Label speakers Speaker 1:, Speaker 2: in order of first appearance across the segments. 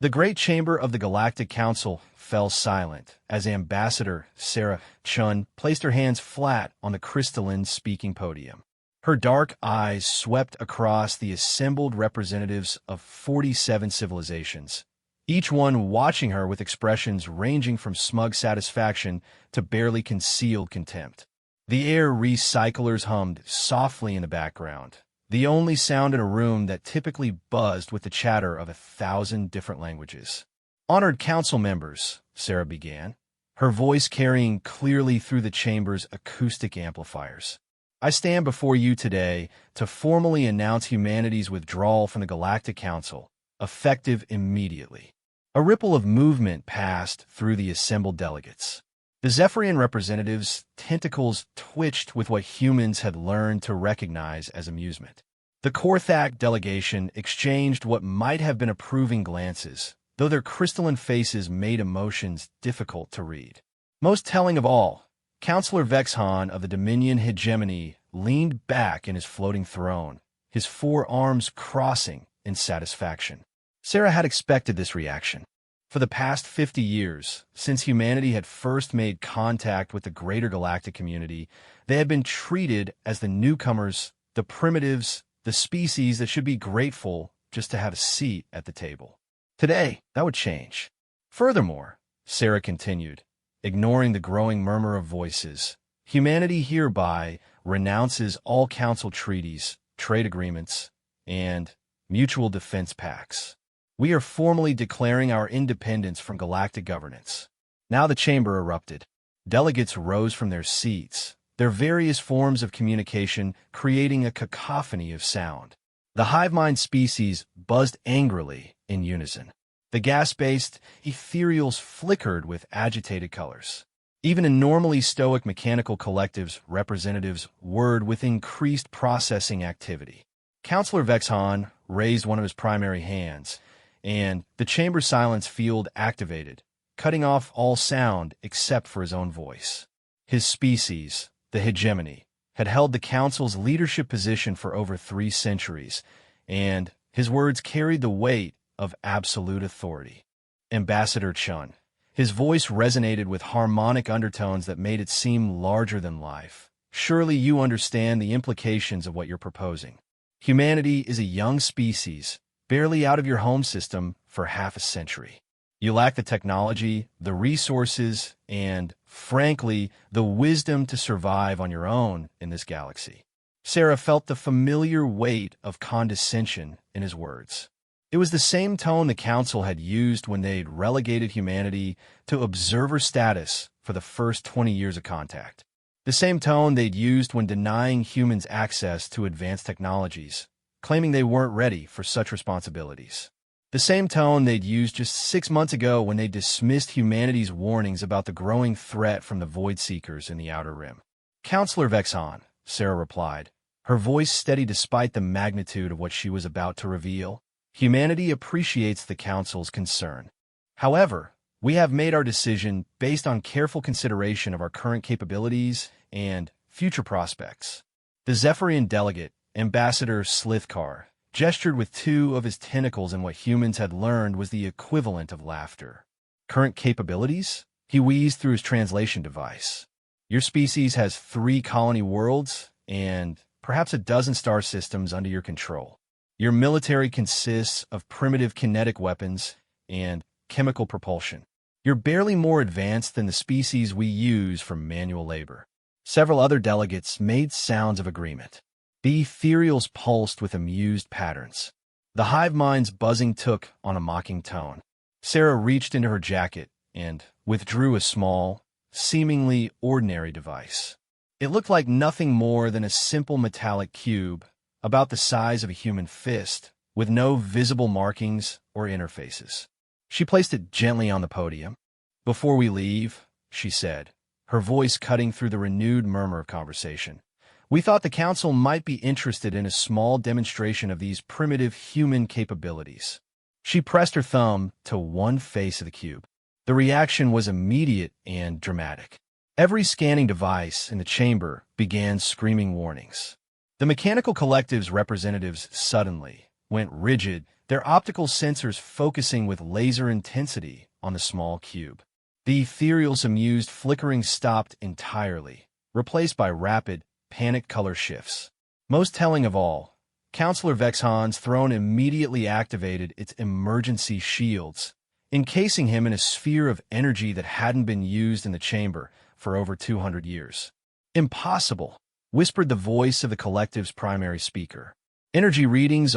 Speaker 1: The great chamber of the Galactic Council fell silent as Ambassador Sarah Chun placed her hands flat on the crystalline speaking podium. Her dark eyes swept across the assembled representatives of 47 civilizations, each one watching her with expressions ranging from smug satisfaction to barely concealed contempt. The air recyclers hummed softly in the background, the only sound in a room that typically buzzed with the chatter of 1,000 different languages. "Honored council members," Sarah began, her voice carrying clearly through the chamber's acoustic amplifiers. "I stand before you today to formally announce humanity's withdrawal from the Galactic Council, effective immediately." A ripple of movement passed through the assembled delegates. The Zephyrian representatives' tentacles twitched with what humans had learned to recognize as amusement. The Korthak delegation exchanged what might have been approving glances, though their crystalline faces made emotions difficult to read. Most telling of all, Councillor Vexhan of the Dominion Hegemony leaned back in his floating throne, his four arms crossing in satisfaction. Sarah had expected this reaction. For the past 50 years, since humanity had first made contact with the greater galactic community, they had been treated as the newcomers, the primitives, the species that should be grateful just to have a seat at the table. Today, that would change. Furthermore, Sarah continued, ignoring the growing murmur of voices, humanity hereby renounces all council treaties, trade agreements, and mutual defense pacts. We are formally declaring our independence from galactic governance. Now the chamber erupted. Delegates rose from their seats, their various forms of communication creating a cacophony of sound. The hive mind species buzzed angrily in unison. The gas-based ethereals flickered with agitated colors. Even in normally stoic mechanical collectives, representatives whirred with increased processing activity. Councillor Vexhan raised one of his primary hands, and the chamber silence field activated, cutting off all sound except for his own voice. His species, the hegemony, had held the council's leadership position for over 3 centuries, and his words carried the weight of absolute authority. Ambassador Chun. His voice resonated with harmonic undertones that made it seem larger than life. Surely you understand the implications of what you're proposing. Humanity is a young species, barely out of your home system for half a century. You lack the technology, the resources, and, frankly, the wisdom to survive on your own in this galaxy. Sarah felt the familiar weight of condescension in his words. It was the same tone the Council had used when they'd relegated humanity to observer status for the first 20 years of contact. The same tone they'd used when denying humans access to advanced technologies, claiming they weren't ready for such responsibilities. The same tone they'd used just 6 months ago when they dismissed humanity's warnings about the growing threat from the Void Seekers in the Outer Rim. "Councillor Vexhan," Sarah replied, her voice steady despite the magnitude of what she was about to reveal. "Humanity appreciates the Council's concern. However, we have made our decision based on careful consideration of our current capabilities and future prospects." The Zephyrian delegate, Ambassador Slithkar, gestured with 2 of his tentacles in what humans had learned was the equivalent of laughter. "Current capabilities?" He wheezed through his translation device. "Your species has 3 colony worlds and perhaps a dozen star systems under your control. Your military consists of primitive kinetic weapons and chemical propulsion. You're barely more advanced than the species we use for manual labor." Several other delegates made sounds of agreement. The ethereals pulsed with amused patterns. The hive mind's buzzing took on a mocking tone. Sarah reached into her jacket and withdrew a small, seemingly ordinary device. It looked like nothing more than a simple metallic cube, about the size of a human fist, with no visible markings or interfaces. She placed it gently on the podium. "Before we leave," she said, her voice cutting through the renewed murmur of conversation, "we thought the Council might be interested in a small demonstration of these primitive human capabilities." She pressed her thumb to one face of the cube. The reaction was immediate and dramatic. Every scanning device in the chamber began screaming warnings. The mechanical collective's representatives suddenly went rigid, their optical sensors focusing with laser intensity on the small cube. The ethereal amused flickering stopped entirely, replaced by rapid, panicked color shifts. Most telling of all, Counselor Vexhan's throne immediately activated its emergency shields, encasing him in a sphere of energy that hadn't been used in the chamber for over 200 years. "Impossible," whispered the voice of the collective's primary speaker. "Energy readings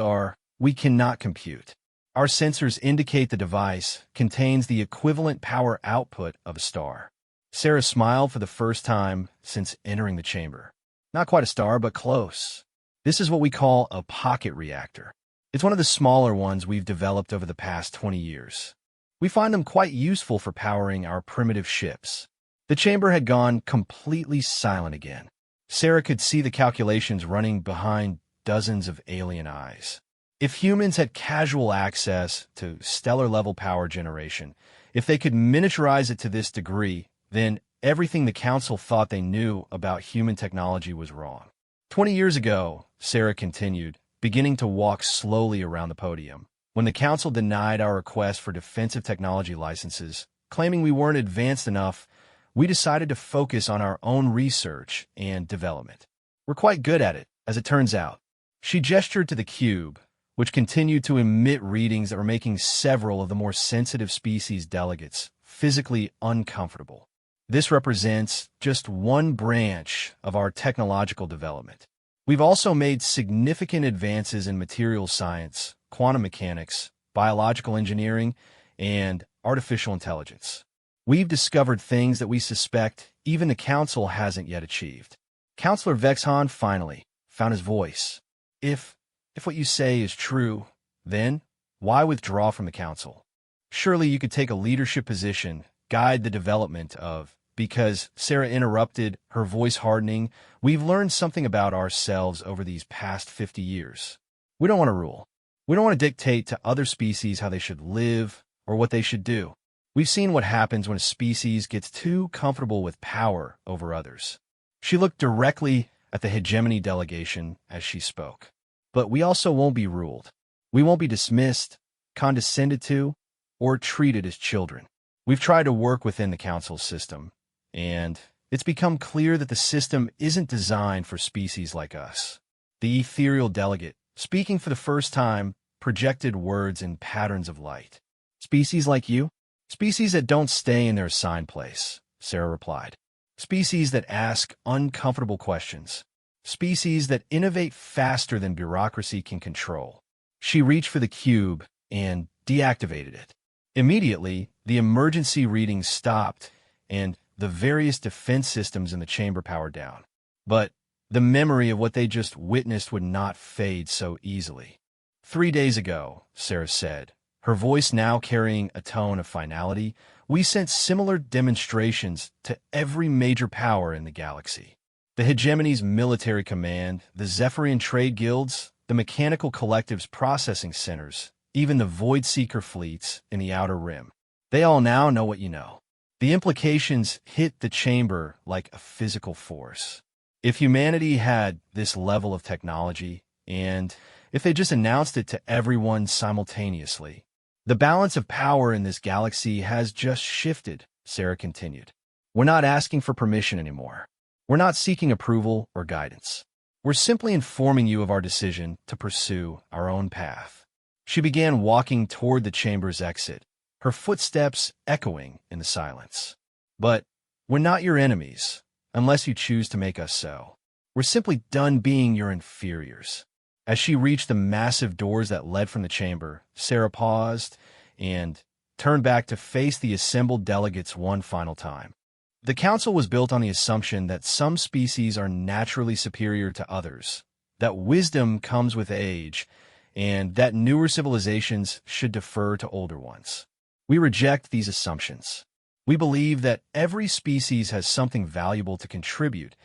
Speaker 1: we cannot compute. Our sensors indicate the device contains the equivalent power output of a star." Sarah smiled for the first time since entering the chamber. "Not quite a star, but close. This is what we call a pocket reactor. It's one of the smaller ones we've developed over the past 20 years. We find them quite useful for powering our primitive ships." The chamber had gone completely silent again. Sarah could see the calculations running behind dozens of alien eyes. If humans had casual access to stellar-level power generation, if they could miniaturize it to this degree, then everything the Council thought they knew about human technology was wrong. 20 years ago, Sarah continued, beginning to walk slowly around the podium, when the Council denied our request for defensive technology licenses, claiming we weren't advanced enough, we decided to focus on our own research and development. We're quite good at it, as it turns out. She gestured to the cube, which continued to emit readings that were making several of the more sensitive species delegates physically uncomfortable. This represents just one branch of our technological development. We've also made significant advances in materials science, quantum mechanics, biological engineering, and artificial intelligence. We've discovered things that we suspect even the Council hasn't yet achieved. Counselor Vexhan finally found his voice. If what you say is true, then why withdraw from the Council? Surely you could take a leadership position, guide the development of... Because Sarah interrupted, her voice hardening, "We've learned something about ourselves over these past 50 years. We don't want to rule. We don't want to dictate to other species how they should live or what they should do. We've seen what happens when a species gets too comfortable with power over others." She looked directly at the hegemony delegation as she spoke. "But we also won't be ruled. We won't be dismissed, condescended to, or treated as children. We've tried to work within the Council's system, and it's become clear that the system isn't designed for species like us." The ethereal delegate, speaking for the first time, projected words in patterns of light. "Species like you? Species that don't stay in their assigned place," Sarah replied. "Species that ask uncomfortable questions. Species that innovate faster than bureaucracy can control." She reached for the cube and deactivated it. Immediately, the emergency readings stopped, and the various defense systems in the chamber powered down. But the memory of what they just witnessed would not fade so easily. 3 days ago, Sarah said, her voice now carrying a tone of finality, "we sent similar demonstrations to every major power in the galaxy. The hegemony's military command, the Zephyrian trade guilds, the mechanical collective's processing centers, even the Void Seeker fleets in the Outer Rim. They all now know what you know." The implications hit the chamber like a physical force. If humanity had this level of technology, and if they just announced it to everyone simultaneously, the balance of power in this galaxy has just shifted, Sarah continued. "We're not asking for permission anymore. We're not seeking approval or guidance. We're simply informing you of our decision to pursue our own path." She began walking toward the chamber's exit, her footsteps echoing in the silence. "But we're not your enemies, unless you choose to make us so. We're simply done being your inferiors." As she reached the massive doors that led from the chamber, Sarah paused and turned back to face the assembled delegates one final time. The Council was built on the assumption that some species are naturally superior to others, that wisdom comes with age, and that newer civilizations should defer to older ones. We reject these assumptions. We believe that every species has something valuable to contribute,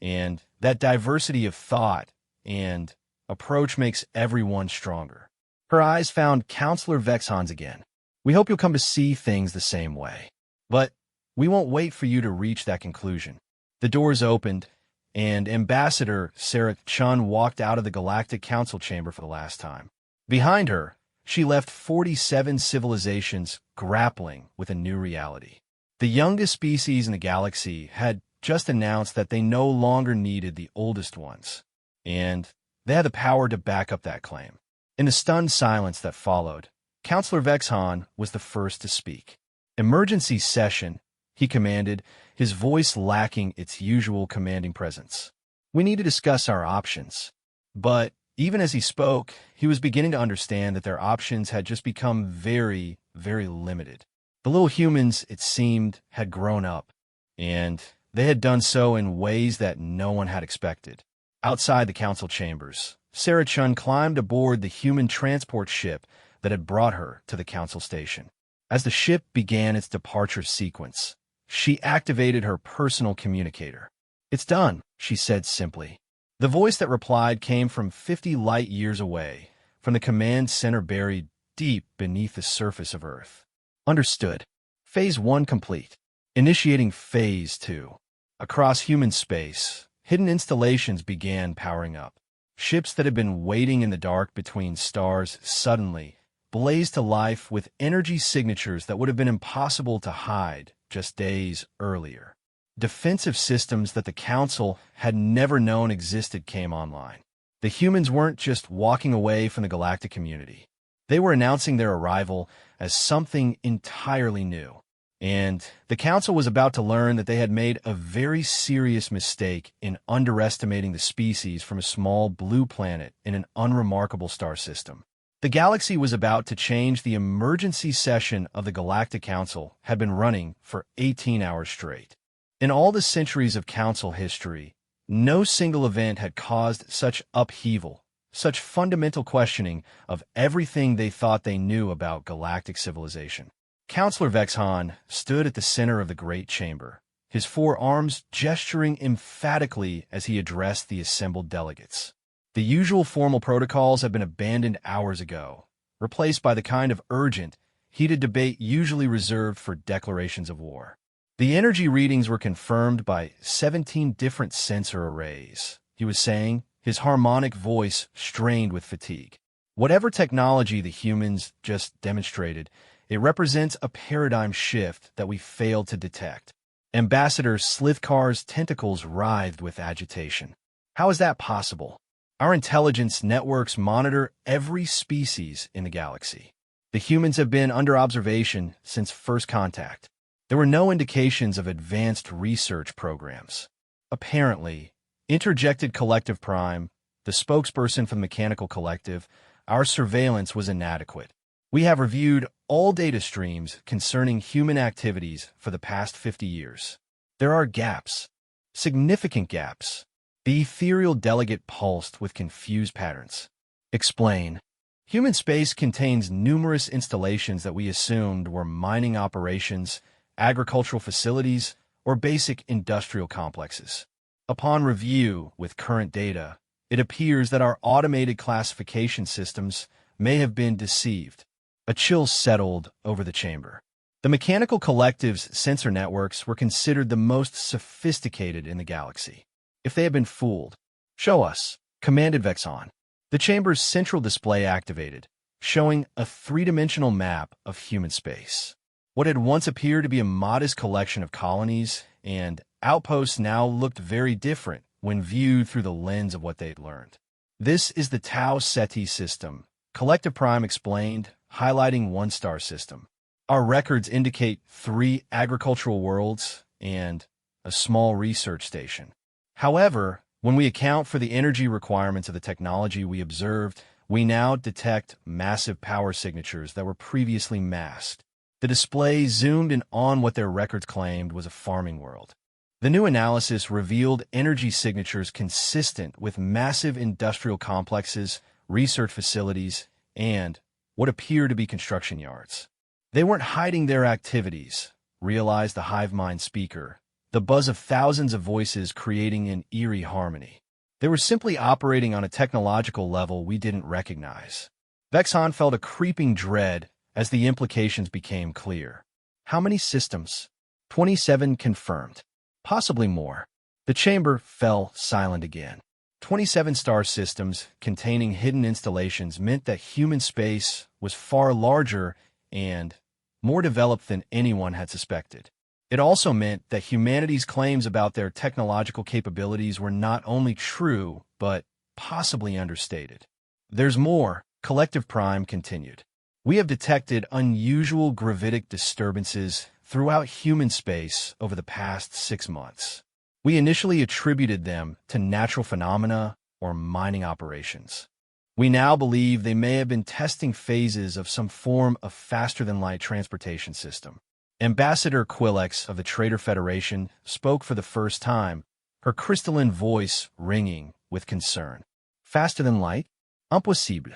Speaker 1: and that diversity of thought and approach makes everyone stronger. Her eyes found Counselor Vexhan's again. "We hope you'll come to see things the same way. But we won't wait for you to reach that conclusion." The doors opened, and Ambassador Sarah Chun walked out of the Galactic Council chamber for the last time. Behind her, She left 47 civilizations grappling with a new reality. The youngest species in the galaxy had just announced that they no longer needed the oldest ones, and they had the power to back up that claim. In the stunned silence that followed, Counselor Vexhan was the first to speak. "Emergency session," he commanded, his voice lacking its usual commanding presence. "We need to discuss our options." But even as he spoke, he was beginning to understand that their options had just become very, very limited. The little humans, it seemed, had grown up, and they had done so in ways that no one had expected. Outside the council chambers, Sarah Chun climbed aboard the human transport ship that had brought her to the council station. As the ship began its departure sequence, she activated her personal communicator. "It's done," she said simply. The voice that replied came from 50 light years away, from the command center buried deep beneath the surface of Earth. "Understood. Phase 1 complete. Initiating Phase 2. Across human space, hidden installations began powering up. Ships that had been waiting in the dark between stars suddenly blazed to life with energy signatures that would have been impossible to hide just days earlier. Defensive systems that the Council had never known existed came online. The humans weren't just walking away from the galactic community. They were announcing their arrival as something entirely new. And the Council was about to learn that they had made a very serious mistake in underestimating the species from a small blue planet in an unremarkable star system. The galaxy was about to change. The emergency session of the Galactic Council had been running for 18 hours straight. In all the centuries of Council history, no single event had caused such upheaval, such fundamental questioning of everything they thought they knew about galactic civilization. Counselor Vexhan stood at the center of the great chamber, his 4 arms gesturing emphatically as he addressed the assembled delegates. The usual formal protocols had been abandoned hours ago, replaced by the kind of urgent, heated debate usually reserved for declarations of war. The energy readings were confirmed by 17 different sensor arrays, he was saying, his harmonic voice strained with fatigue. Whatever technology the humans just demonstrated, it represents a paradigm shift that we failed to detect. Ambassador Slithkar's tentacles writhed with agitation. How is that possible? Our intelligence networks monitor every species in the galaxy. The humans have been under observation since first contact. There were no indications of advanced research programs. Apparently, interjected Collective Prime, the spokesperson for the Mechanical Collective, our surveillance was inadequate. We have reviewed all data streams concerning human activities for the past 50 years. There are gaps, significant gaps. The ethereal delegate pulsed with confused patterns. Explain. Human space contains numerous installations that we assumed were mining operations, agricultural facilities, or basic industrial complexes. Upon review with current data, it appears that our automated classification systems may have been deceived. A chill settled over the chamber. The Mechanical Collective's sensor networks were considered the most sophisticated in the galaxy. If they had been fooled, "Show us," commanded Vexhan. The chamber's central display activated, showing a 3-dimensional map of human space. What had once appeared to be a modest collection of colonies and outposts now looked very different when viewed through the lens of what they'd learned. "This is the Tau Ceti system," Collective Prime explained, highlighting 1 star system. "Our records indicate 3 agricultural worlds and a small research station. However, when we account for the energy requirements of the technology we observed, we now detect massive power signatures that were previously masked." The display zoomed in on what their records claimed was a farming world. The new analysis revealed energy signatures consistent with massive industrial complexes, research facilities, and what appear to be construction yards. They weren't hiding their activities, realized the hive mind speaker, the buzz of thousands of voices creating an eerie harmony. They were simply operating on a technological level we didn't recognize. Vexhan felt a creeping dread as the implications became clear. How many systems? 27 confirmed. Possibly more. The chamber fell silent again. 27 star systems containing hidden installations meant that human space was far larger and more developed than anyone had suspected. It also meant that humanity's claims about their technological capabilities were not only true, but possibly understated. There's more, Collective Prime continued. We have detected unusual gravitic disturbances throughout human space over the past 6 months. We initially attributed them to natural phenomena or mining operations. We now believe they may have been testing phases of some form of faster-than-light transportation system. Ambassador Quillex of the Trader Federation spoke for the first time, her crystalline voice ringing with concern. Faster than light? Impossible.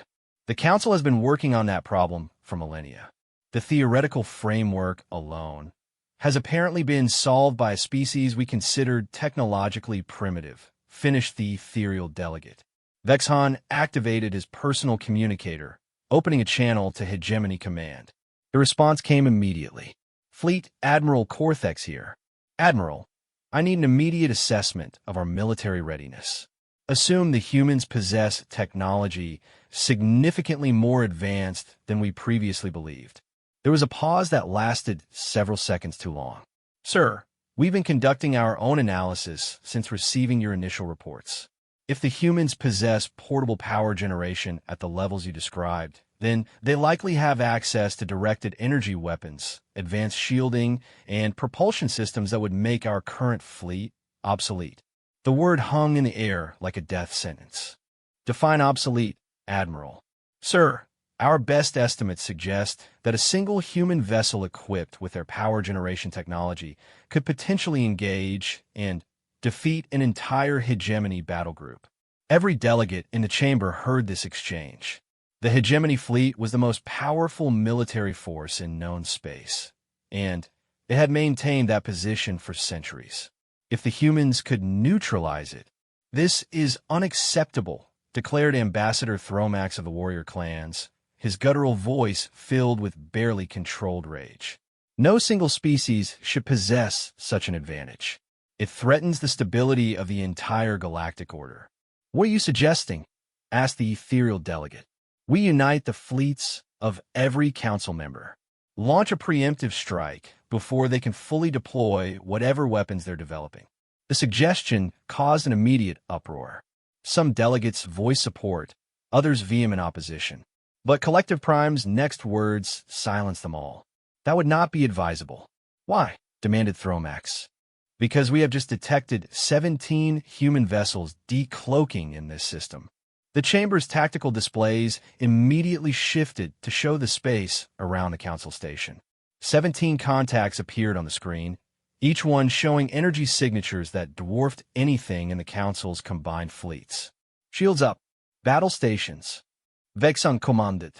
Speaker 1: The Council has been working on that problem for millennia. The theoretical framework alone has apparently been solved by a species we considered technologically primitive, finished the ethereal delegate. Vexhan activated his personal communicator, opening a channel to Hegemony Command. The response came immediately. Fleet Admiral Corthex here. Admiral, I need an immediate assessment of our military readiness. Assume the humans possess technology significantly more advanced than we previously believed. There was a pause that lasted several seconds too long. Sir, we've been conducting our own analysis since receiving your initial reports. If the humans possess portable power generation at the levels you described, then they likely have access to directed energy weapons, advanced shielding, and propulsion systems that would make our current fleet obsolete. The word hung in the air like a death sentence. Define obsolete, Admiral. Sir, our best estimates suggest that a single human vessel equipped with their power generation technology could potentially engage and defeat an entire hegemony battle group. Every delegate in the chamber heard this exchange. The hegemony fleet was the most powerful military force in known space, and it had maintained that position for centuries. If the humans could neutralize it, this is unacceptable, declared Ambassador Thromax of the warrior clans, his guttural voice filled with barely controlled rage. No single species should possess such an advantage. It threatens the stability of the entire galactic order. What are you suggesting? Asked the ethereal delegate. We unite the fleets of every council member. Launch a preemptive strike before they can fully deploy whatever weapons they're developing. The suggestion caused an immediate uproar. Some delegates voiced support, others vehement opposition. But Collective Prime's next words silenced them all. That would not be advisable. Why? Demanded Thromax. Because we have just detected 17 human vessels decloaking in this system. The chamber's tactical displays immediately shifted to show the space around the council station. 17 contacts appeared on the screen, each one showing energy signatures that dwarfed anything in the council's combined fleets. Shields up. Battle stations. Vexhan commanded.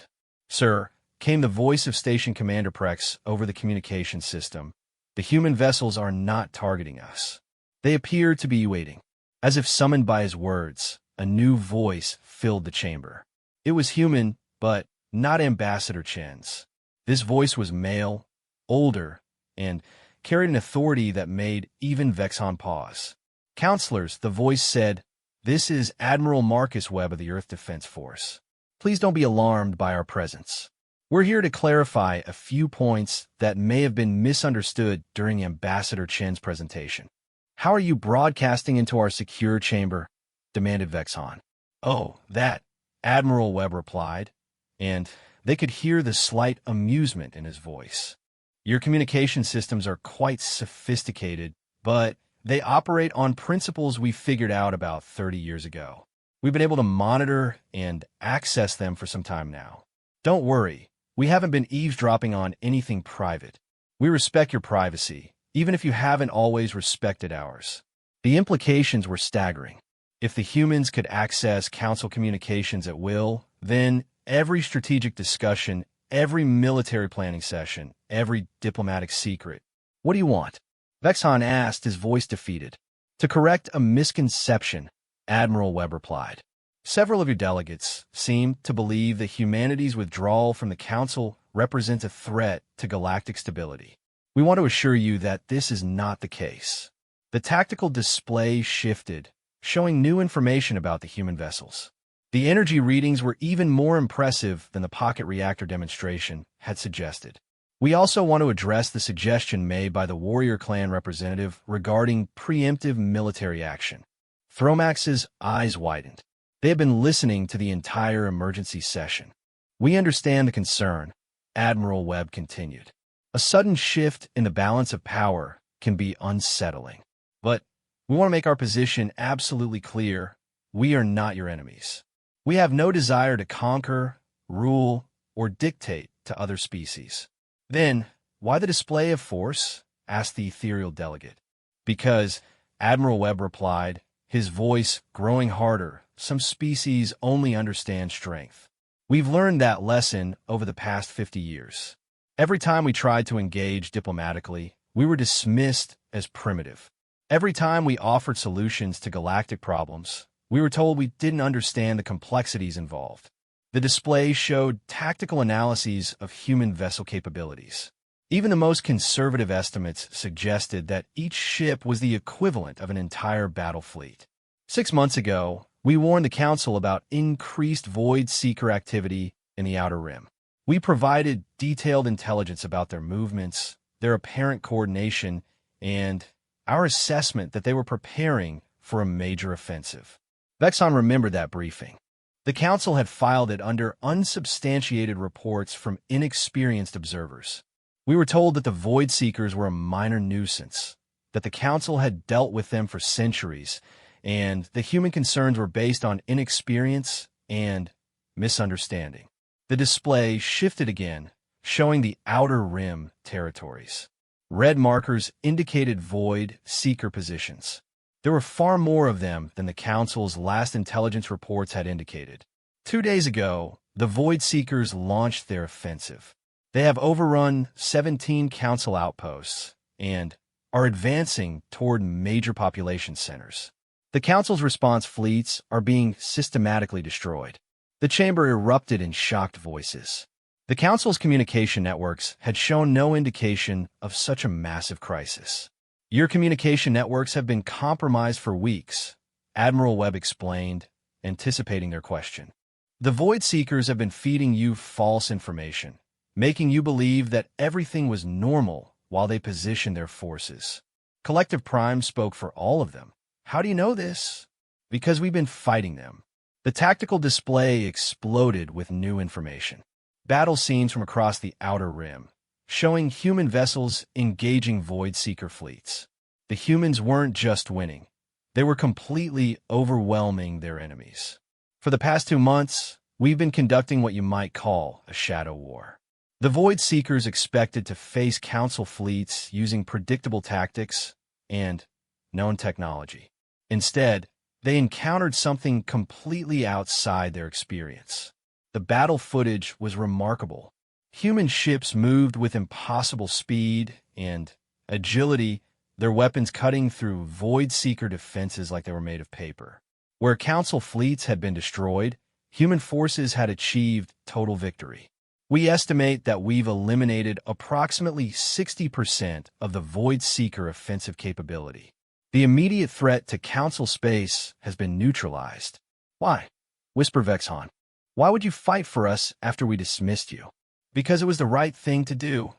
Speaker 1: Sir, came the voice of Station Commander Prex over the communication system. The human vessels are not targeting us. They appear to be waiting. As if summoned by his words, a new voice filled the chamber. It was human, but not Ambassador Chen's. This voice was male, older, and carried an authority that made even Vexhan pause. Counselors, the voice said, this is Admiral Marcus Webb of the Earth Defense Force. Please don't be alarmed by our presence. We're here to clarify a few points that may have been misunderstood during Ambassador Chen's presentation. How are you broadcasting into our secure chamber? Demanded Vexhan. Oh, that, Admiral Webb replied, and they could hear the slight amusement in his voice. Your communication systems are quite sophisticated, but they operate on principles we figured out about 30 years ago. We've been able to monitor and access them for some time now. Don't worry, we haven't been eavesdropping on anything private. We respect your privacy, even if you haven't always respected ours. The implications were staggering. If the humans could access council communications at will, then every strategic discussion, every military planning session, every diplomatic secret. What do you want? Vexhan asked, his voice defeated. To correct a misconception, Admiral Webb replied. Several of your delegates seem to believe that humanity's withdrawal from the Council represents a threat to galactic stability. We want to assure you that this is not the case. The tactical display shifted, showing new information about the human vessels. The energy readings were even more impressive than the pocket reactor demonstration had suggested. We also want to address the suggestion made by the Warrior Clan representative regarding preemptive military action. Thromax's eyes widened. They had been listening to the entire emergency session. We understand the concern, Admiral Webb continued. A sudden shift in the balance of power can be unsettling. But we want to make our position absolutely clear. We are not your enemies. We have no desire to conquer, rule, or dictate to other species. Then, why the display of force? Asked the ethereal delegate. Because, Admiral Webb replied, his voice growing harder, some species only understand strength. We've learned that lesson over the past 50 years. Every time we tried to engage diplomatically, we were dismissed as primitive. Every time we offered solutions to galactic problems, we were told we didn't understand the complexities involved. The display showed tactical analyses of human vessel capabilities. Even the most conservative estimates suggested that each ship was the equivalent of an entire battle fleet. 6 months ago, we warned the Council about increased Void Seeker activity in the Outer Rim. We provided detailed intelligence about their movements, their apparent coordination, and our assessment that they were preparing for a major offensive. Vexon remembered that briefing. The Council had filed it under unsubstantiated reports from inexperienced observers. We were told that the Void Seekers were a minor nuisance, that the Council had dealt with them for centuries, and the human concerns were based on inexperience and misunderstanding. The display shifted again, showing the Outer Rim territories. Red markers indicated Void Seeker positions. There were far more of them than the Council's last intelligence reports had indicated. 2 days ago, the Void Seekers launched their offensive. They have overrun 17 Council outposts and are advancing toward major population centers. The Council's response fleets are being systematically destroyed. The chamber erupted in shocked voices. The Council's communication networks had shown no indication of such a massive crisis. Your communication networks have been compromised for weeks, Admiral Webb explained, anticipating their question. The Void Seekers have been feeding you false information, making you believe that everything was normal while they positioned their forces. Collective Prime spoke for all of them. How do you know this? Because we've been fighting them. The tactical display exploded with new information. Battle scenes from across the Outer Rim, showing human vessels engaging Void Seeker fleets. The humans weren't just winning. They were completely overwhelming their enemies. For the past 2 months, we've been conducting what you might call a shadow war. The Void Seekers expected to face Council fleets using predictable tactics and known technology. Instead, they encountered something completely outside their experience. The battle footage was remarkable. Human ships moved with impossible speed and agility, their weapons cutting through Void Seeker defenses like they were made of paper. Where Council fleets had been destroyed, human forces had achieved total victory. We estimate that we've eliminated approximately 60% of the Void Seeker offensive capability. The immediate threat to Council space has been neutralized. Why? Whispered Vexon. Why would you fight for us after we dismissed you? Because it was the right thing to do,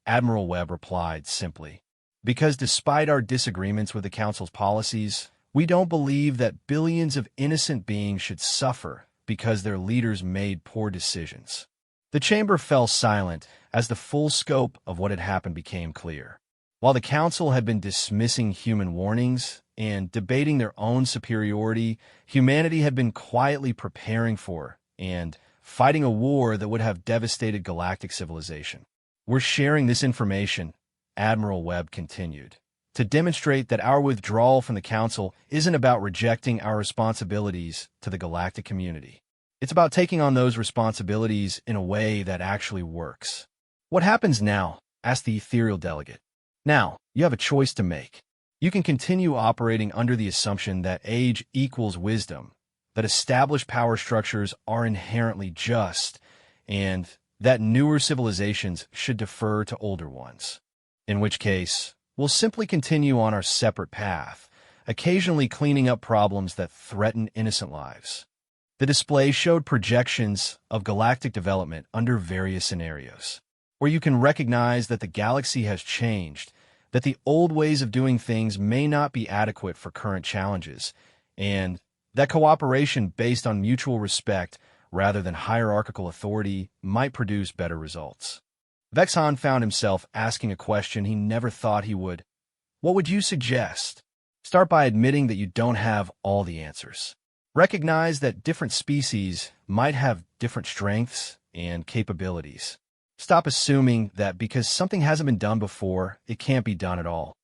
Speaker 1: Admiral Webb replied simply. Because despite our disagreements with the Council's policies, we don't believe that billions of innocent beings should suffer because their leaders made poor decisions. The chamber fell silent as the full scope of what had happened became clear. While the Council had been dismissing human warnings and debating their own superiority, humanity had been quietly preparing for and fighting a war that would have devastated galactic civilization. We're sharing this information, Admiral Webb continued, to demonstrate that our withdrawal from the Council isn't about rejecting our responsibilities to the galactic community. It's about taking on those responsibilities in a way that actually works. What happens now? Asked the ethereal delegate. Now, you have a choice to make. You can continue operating under the assumption that age equals wisdom, that established power structures are inherently just, and that newer civilizations should defer to older ones. In which case, we'll simply continue on our separate path, occasionally cleaning up problems that threaten innocent lives. The display showed projections of galactic development under various scenarios, where you can recognize that the galaxy has changed, that the old ways of doing things may not be adequate for current challenges, and that cooperation based on mutual respect rather than hierarchical authority might produce better results. Vexon found himself asking a question he never thought he would. What would you suggest? Start by admitting that you don't have all the answers. Recognize that different species might have different strengths and capabilities. Stop assuming that because something hasn't been done before, it can't be done at all.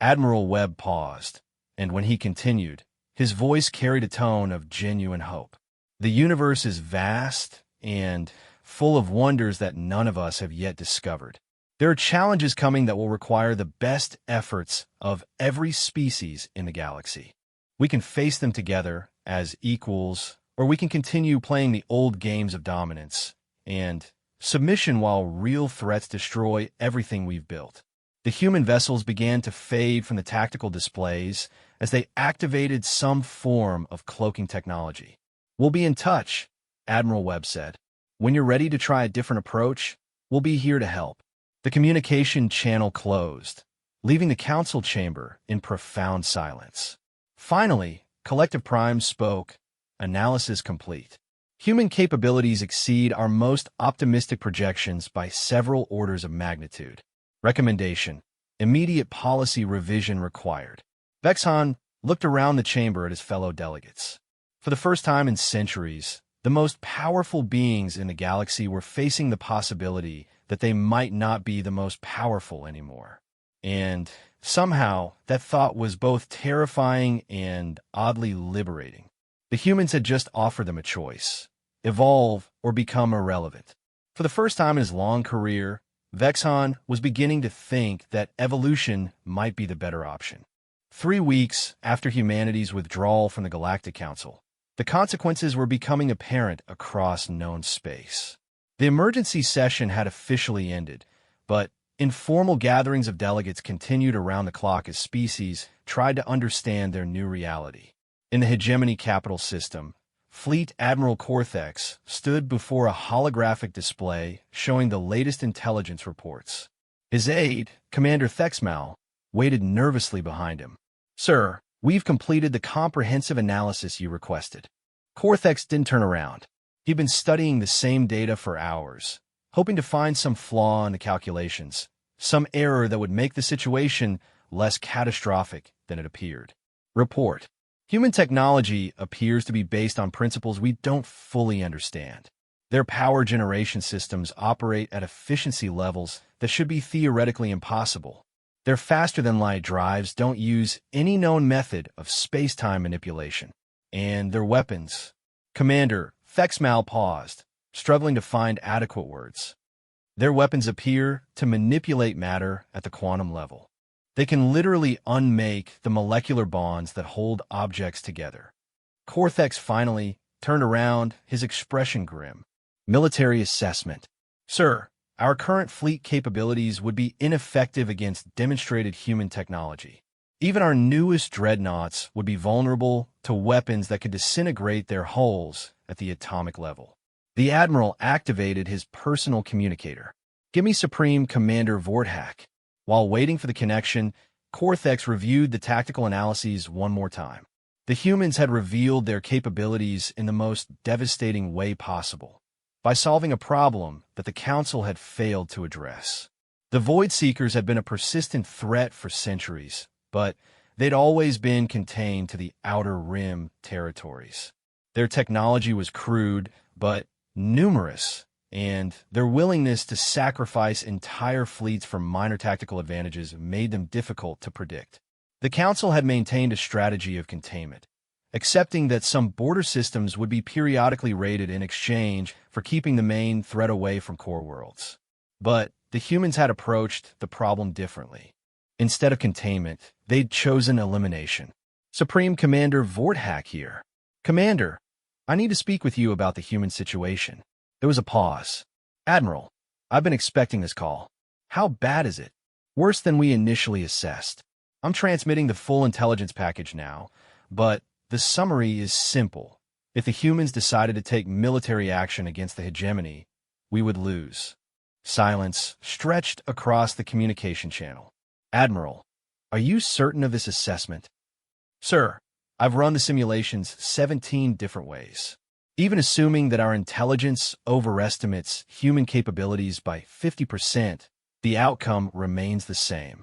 Speaker 1: Admiral Webb paused, and when he continued, his voice carried a tone of genuine hope. The universe is vast and full of wonders that none of us have yet discovered. There are challenges coming that will require the best efforts of every species in the galaxy. We can face them together as equals, or we can continue playing the old games of dominance and submission while real threats destroy everything we've built. The human vessels began to fade from the tactical displays as they activated some form of cloaking technology. We'll be in touch, Admiral Webb said. When you're ready to try a different approach, we'll be here to help. The communication channel closed, leaving the council chamber in profound silence. Finally, Collective Prime spoke, analysis complete. Human capabilities exceed our most optimistic projections by several orders of magnitude. Recommendation: immediate policy revision required. Vexon looked around the chamber at his fellow delegates. For the first time in centuries, the most powerful beings in the galaxy were facing the possibility that they might not be the most powerful anymore. And somehow, that thought was both terrifying and oddly liberating. The humans had just offered them a choice: evolve or become irrelevant. For the first time in his long career, Vexon was beginning to think that evolution might be the better option. 3 weeks after humanity's withdrawal from the Galactic Council, the consequences were becoming apparent across known space. The emergency session had officially ended, but informal gatherings of delegates continued around the clock as species tried to understand their new reality. In the hegemony capital system, Fleet Admiral Corthex stood before a holographic display showing the latest intelligence reports. His aide, Commander Thexmal, waited nervously behind him. "Sir, we've completed the comprehensive analysis you requested." Corthex didn't turn around. He'd been studying the same data for hours, hoping to find some flaw in the calculations, some error that would make the situation less catastrophic than it appeared. Report: human technology appears to be based on principles we don't fully understand. Their power generation systems operate at efficiency levels that should be theoretically impossible. Their faster-than-light drives don't use any known method of space-time manipulation. And their weapons. Commander Thexmal paused, struggling to find adequate words. Their weapons appear to manipulate matter at the quantum level. They can literally unmake the molecular bonds that hold objects together. Corthex finally turned around, his expression grim. Military assessment: Sir, our current fleet capabilities would be ineffective against demonstrated human technology. Even our newest dreadnoughts would be vulnerable to weapons that could disintegrate their hulls at the atomic level. The Admiral activated his personal communicator. "Give me Supreme Commander Vorthak." While waiting for the connection, Corthex reviewed the tactical analyses one more time. The humans had revealed their capabilities in the most devastating way possible, by solving a problem that the Council had failed to address. The Void Seekers had been a persistent threat for centuries, but they'd always been contained to the Outer Rim territories. Their technology was crude, but numerous, and their willingness to sacrifice entire fleets for minor tactical advantages made them difficult to predict. The Council had maintained a strategy of containment, accepting that some border systems would be periodically raided in exchange for keeping the main threat away from core worlds. But the humans had approached the problem differently. Instead of containment, they'd chosen elimination. "Supreme Commander Vorthak here." "Commander, I need to speak with you about the human situation." There was a pause. "Admiral, I've been expecting this call. How bad is it?" "Worse than we initially assessed. I'm transmitting the full intelligence package now, but the summary is simple. If the humans decided to take military action against the hegemony, we would lose. Silence stretched across the communication channel. Admiral, are you certain of this assessment? Sir, I've run the simulations 17 different ways. Even assuming that our intelligence overestimates human capabilities by 50%, the outcome remains the same.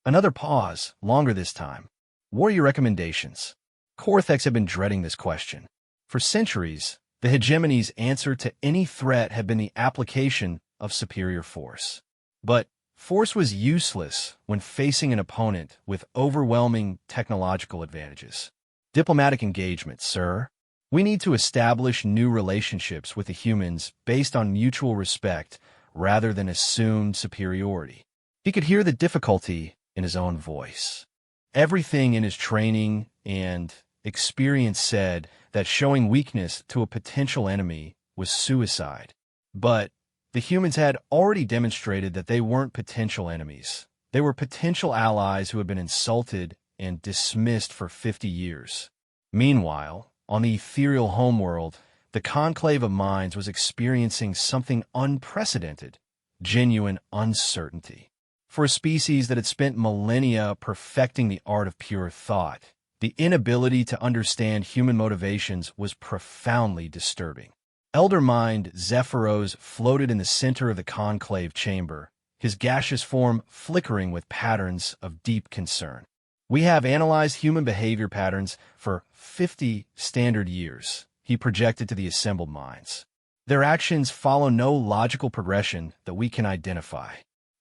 Speaker 1: Another pause, longer this time. What are your recommendations? Cortex have been dreading this question. For centuries, the hegemony's answer to any threat had been the application of superior force. But force was useless when facing an opponent with overwhelming technological advantages. Diplomatic engagement, sir. We need to establish new relationships with the humans based on mutual respect rather than assumed superiority. He could hear the difficulty in his own voice. Everything in his training and experience said that showing weakness to a potential enemy was suicide. But the humans had already demonstrated that they weren't potential enemies. They were potential allies who had been insulted and dismissed for 50 years. Meanwhile, on the ethereal homeworld, the Conclave of Minds was experiencing something unprecedented, genuine uncertainty. For a species that had spent millennia perfecting the art of pure thought, the inability to understand human motivations was profoundly disturbing. Elder Mind Zephyros floated in the center of the conclave chamber, his gaseous form flickering with patterns of deep concern. We have analyzed human behavior patterns for 50 standard years, he projected to the assembled minds. Their actions follow no logical progression that we can identify.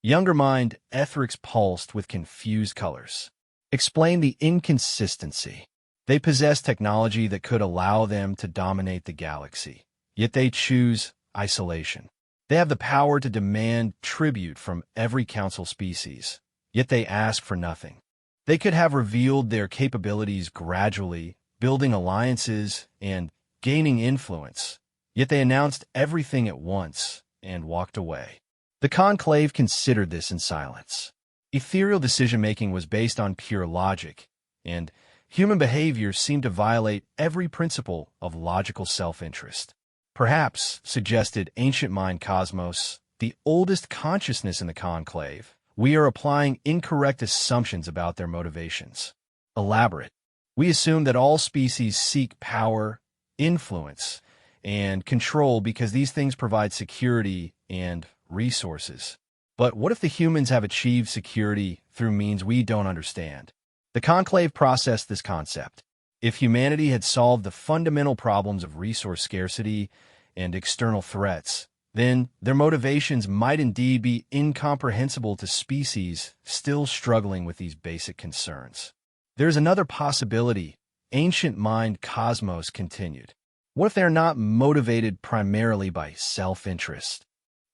Speaker 1: Younger Mind Ethrix pulsed with confused colors. Explain the inconsistency. They possess technology that could allow them to dominate the galaxy, yet they choose isolation. They have the power to demand tribute from every council species, yet they ask for nothing. They could have revealed their capabilities gradually, building alliances and gaining influence, yet they announced everything at once and walked away. The Conclave considered this in silence. Ethereal decision-making was based on pure logic, and human behavior seemed to violate every principle of logical self-interest. Perhaps, suggested Ancient Mind Cosmos, the oldest consciousness in the Conclave, we are applying incorrect assumptions about their motivations. Elaborate. We assume that all species seek power, influence, and control because these things provide security and resources. But what if the humans have achieved security through means we don't understand? The Conclave processed this concept. If humanity had solved the fundamental problems of resource scarcity and external threats, then their motivations might indeed be incomprehensible to species still struggling with these basic concerns. There's another possibility, Ancient Mind Cosmos continued. What if they're not motivated primarily by self-interest?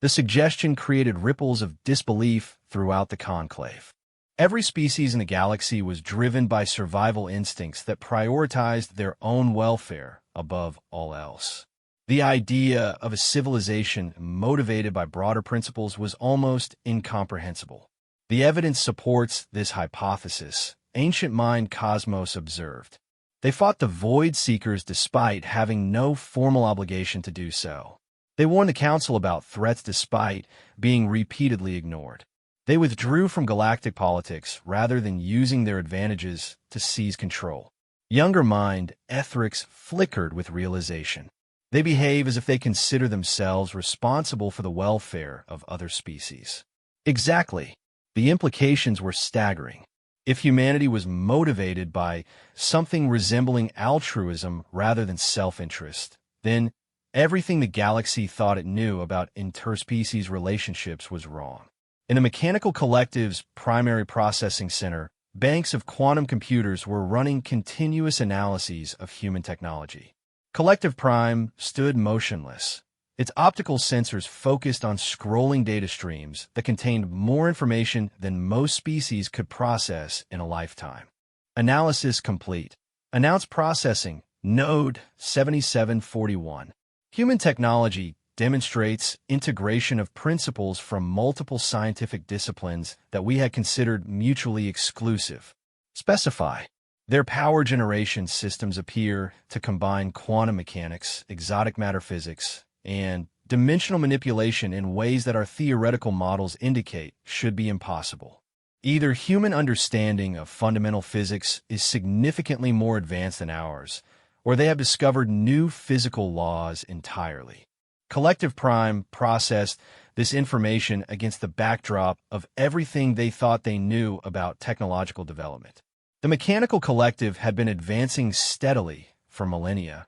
Speaker 1: The suggestion created ripples of disbelief throughout the conclave. Every species in the galaxy was driven by survival instincts that prioritized their own welfare above all else. The idea of a civilization motivated by broader principles was almost incomprehensible. The evidence supports this hypothesis, Ancient Mind Cosmos observed. They fought the Void Seekers despite having no formal obligation to do so. They warned the Council about threats despite being repeatedly ignored. They withdrew from galactic politics rather than using their advantages to seize control. Younger Mind Ethrix flickered with realization. They behave as if they consider themselves responsible for the welfare of other species. Exactly. The implications were staggering. If humanity was motivated by something resembling altruism rather than self-interest, then everything the galaxy thought it knew about interspecies relationships was wrong. In the Mechanical Collective's primary processing center, banks of quantum computers were running continuous analyses of human technology. Collective Prime stood motionless, its optical sensors focused on scrolling data streams that contained more information than most species could process in a lifetime. Analysis complete. Announced processing, Node 7741. Human technology demonstrates integration of principles from multiple scientific disciplines that we had considered mutually exclusive. Specify. Their power generation systems appear to combine quantum mechanics, exotic matter physics, and dimensional manipulation in ways that our theoretical models indicate should be impossible. Either human understanding of fundamental physics is significantly more advanced than ours, or they have discovered new physical laws entirely. Collective Prime processed this information against the backdrop of everything they thought they knew about technological development. The mechanical collective had been advancing steadily for millennia,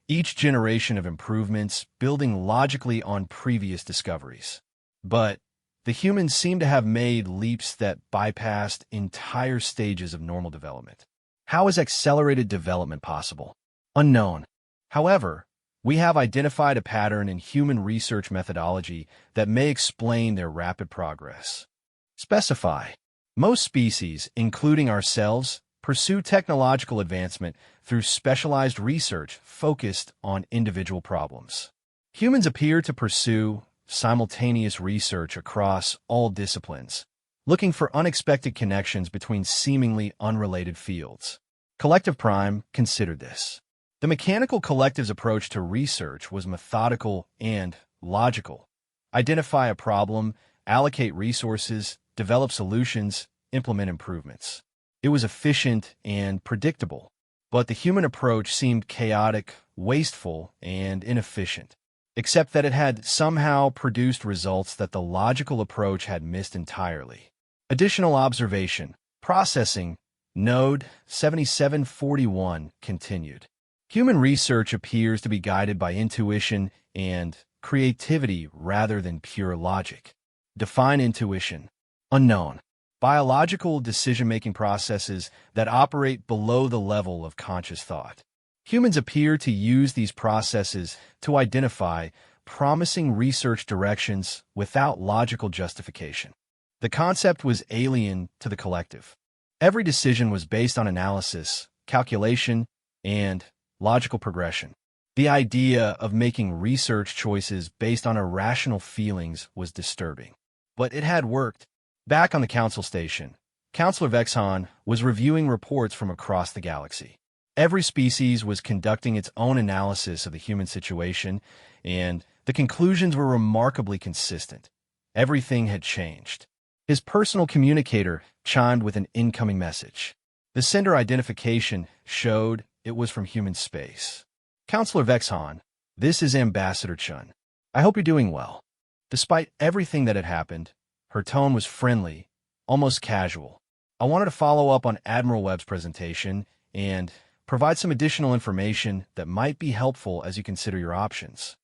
Speaker 1: each generation of improvements building logically on previous discoveries. But the humans seemed to have made leaps that bypassed entire stages of normal development. How is accelerated development possible? Unknown. However, we have identified a pattern in human research methodology that may explain their rapid progress. Specify. Most species, including ourselves, pursue technological advancement through specialized research focused on individual problems. Humans appear to pursue simultaneous research across all disciplines, looking for unexpected connections between seemingly unrelated fields. Collective Prime considered this. The mechanical collective's approach to research was methodical and logical. Identify a problem, allocate resources, develop solutions, implement improvements. It was efficient and predictable, but the human approach seemed chaotic, wasteful, and inefficient, except that it had somehow produced results that the logical approach had missed entirely. Additional observation. Processing. Node 7741 continued. Human research appears to be guided by intuition and creativity rather than pure logic. Define intuition. Unknown. Biological decision-making processes that operate below the level of conscious thought. Humans appear to use these processes to identify promising research directions without logical justification. The concept was alien to the collective. Every decision was based on analysis, calculation, and logical progression. The idea of making research choices based on irrational feelings was disturbing. But it had worked. Back on the council station, Counselor Vexon was reviewing reports from across the galaxy. Every species was conducting its own analysis of the human situation, and the conclusions were remarkably consistent. Everything had changed. His personal communicator chimed with an incoming message. The sender identification showed it was from human space. Counselor Vexon, this is Ambassador Chun. I hope you're doing well. Despite everything that had happened, her tone was friendly, almost casual. I wanted to follow up on Admiral Webb's presentation and provide some additional information that might be helpful as you consider your options.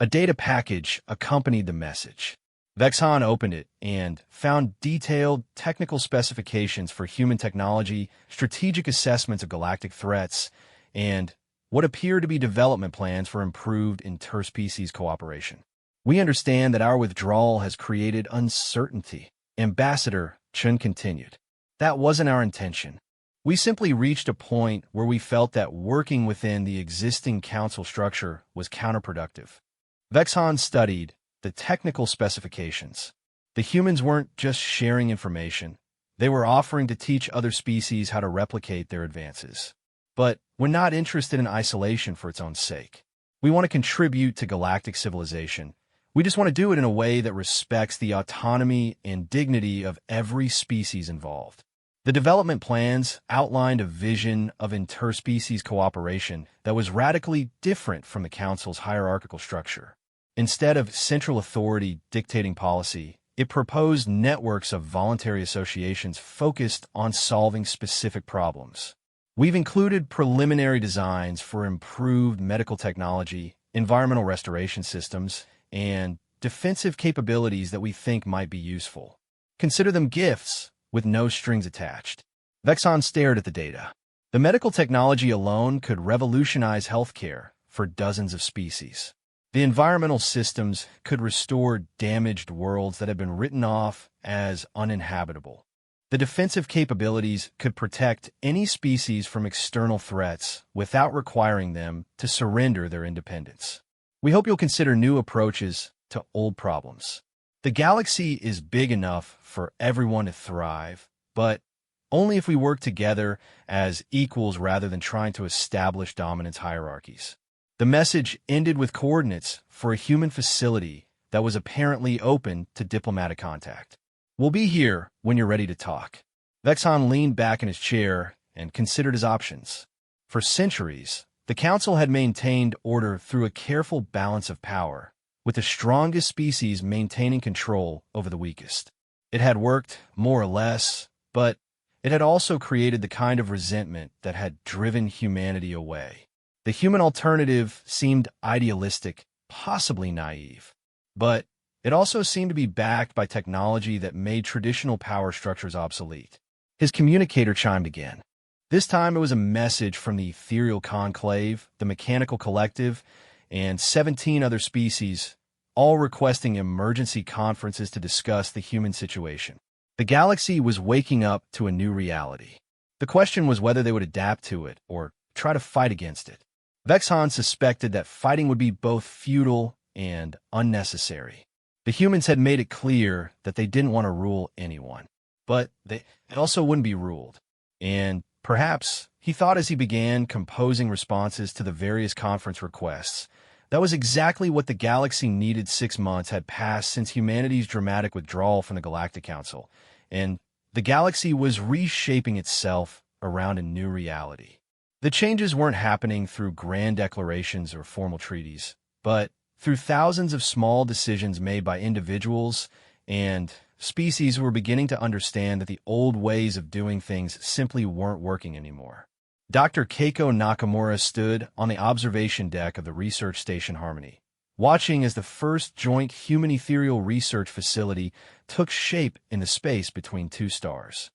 Speaker 1: A data package accompanied the message. Vexon opened it and found detailed technical specifications for human technology, strategic assessments of galactic threats, and what appear to be development plans for improved interspecies cooperation. We understand that our withdrawal has created uncertainty. Ambassador Chun continued. That wasn't our intention. We simply reached a point where we felt that working within the existing council structure was counterproductive. Vexon studied the technical specifications. The humans weren't just sharing information. They were offering to teach other species how to replicate their advances. But we're not interested in isolation for its own sake. We want to contribute to galactic civilization. We just want to do it in a way that respects the autonomy and dignity of every species involved. The development plans outlined a vision of interspecies cooperation that was radically different from the Council's hierarchical structure. Instead of central authority dictating policy, it proposed networks of voluntary associations focused on solving specific problems. We've included preliminary designs for improved medical technology, environmental restoration systems, and defensive capabilities that we think might be useful. Consider them gifts with no strings attached. Vexon stared at the data. The medical technology alone could revolutionize healthcare for dozens of species. The environmental systems could restore damaged worlds that had been written off as uninhabitable. The defensive capabilities could protect any species from external threats without requiring them to surrender their independence. We hope you'll consider new approaches to old problems. The galaxy is big enough for everyone to thrive, but Only if we work together as equals rather than trying to establish dominance hierarchies. The message ended with coordinates for a human facility that was apparently open to diplomatic contact. "We'll be here when you're ready to talk." Vexon leaned back in his chair and considered his options. For centuries, the Council had maintained order through a careful balance of power, with the strongest species maintaining control over the weakest. It had worked, more or less, but it had also created the kind of resentment that had driven humanity away. The human alternative seemed idealistic, possibly naive, but it also seemed to be backed by technology that made traditional power structures obsolete. His communicator chimed again. This time it was a message from the ethereal conclave, the mechanical collective, and 17 other species, all requesting emergency conferences to discuss the human situation. The galaxy was waking up to a new reality. The question was whether they would adapt to it or try to fight against it. Vexon suspected that fighting would be both futile and unnecessary. The humans had made it clear that they didn't want to rule anyone, but they also wouldn't be ruled. And perhaps, he thought as he began composing responses to the various conference requests, that was exactly what the galaxy needed. 6 months had passed since humanity's dramatic withdrawal from the Galactic Council, and the galaxy was reshaping itself around a new reality. The changes weren't happening through grand declarations or formal treaties, but through thousands of small decisions made by individuals and species who were beginning to understand that the old ways of doing things simply weren't working anymore. Dr. Keiko Nakamura stood on the observation deck of the research station Harmony, watching as the first joint human ethereal research facility took shape in the space between two stars.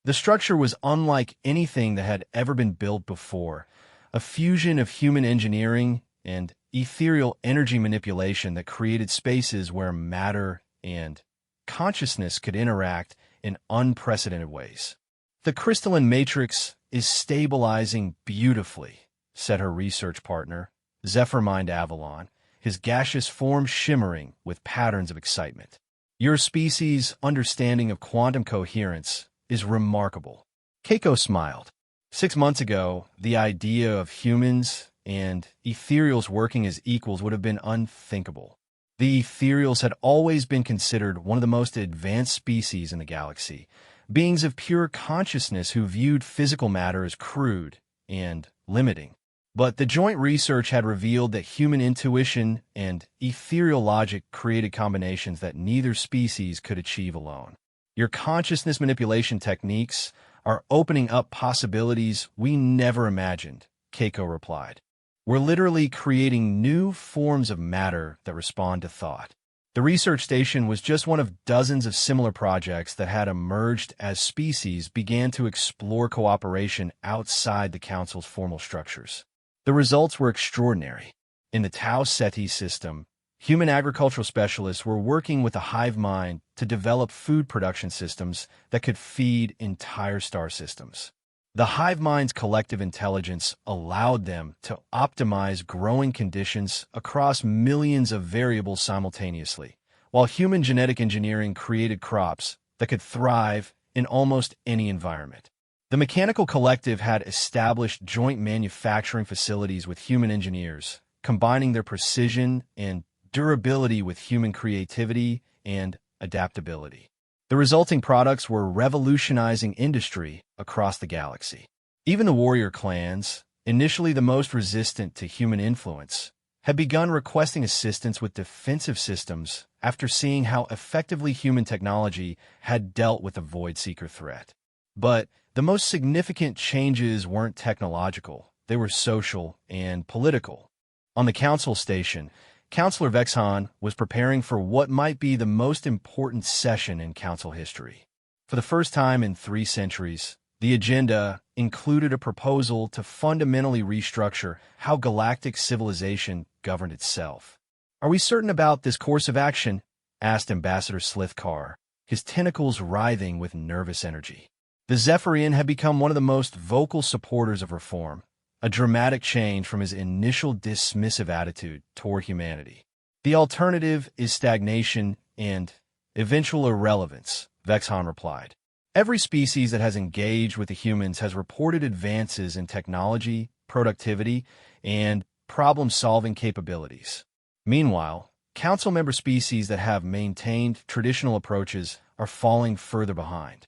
Speaker 1: The structure was unlike anything that had ever been built before, a fusion of human engineering and ethereal energy manipulation that created spaces where matter and consciousness could interact in unprecedented ways. "The crystalline matrix is stabilizing beautifully," said her research partner, Zephyrmind Avalon, his gaseous form shimmering with patterns of excitement. "Your species' understanding of quantum coherence is remarkable." Keiko smiled. 6 months ago, the idea of humans and ethereals working as equals would have been unthinkable. The ethereals had always been considered one of the most advanced species in the galaxy, beings of pure consciousness who viewed physical matter as crude and limiting. But the joint research had revealed that human intuition and ethereal logic created combinations that neither species could achieve alone. "Your consciousness manipulation techniques are opening up possibilities we never imagined," Keiko replied. "We're literally creating new forms of matter that respond to thought." The research station was just one of dozens of similar projects that had emerged as species began to explore cooperation outside the Council's formal structures. The results were extraordinary. In the Tau Ceti system, human agricultural specialists were working with a hive mind to develop food production systems that could feed entire star systems. The hive mind's collective intelligence allowed them to optimize growing conditions across millions of variables simultaneously, while human genetic engineering created crops that could thrive in almost any environment. The mechanical collective had established joint manufacturing facilities with human engineers, combining their precision and durability with human creativity and adaptability. The resulting products were revolutionizing industry across the galaxy. Even the warrior clans, initially the most resistant to human influence, had begun requesting assistance with defensive systems after seeing how effectively human technology had dealt with the Void Seeker threat. But the most significant changes weren't technological, they were social and political. On the council station, Councillor Vexon was preparing for what might be the most important session in council history. For the first time in 3 centuries, the agenda included a proposal to fundamentally restructure how galactic civilization governed itself. "Are we certain about this course of action?" asked Ambassador Slithkar, his tentacles writhing with nervous energy. The Zephyrian had become one of the most vocal supporters of reform, a dramatic change from his initial dismissive attitude toward humanity. "The alternative is stagnation and eventual irrelevance," Vexon replied. Every species that has engaged with the humans has reported advances in technology, productivity, and problem-solving capabilities. Meanwhile, council member species that have maintained traditional approaches are falling further behind.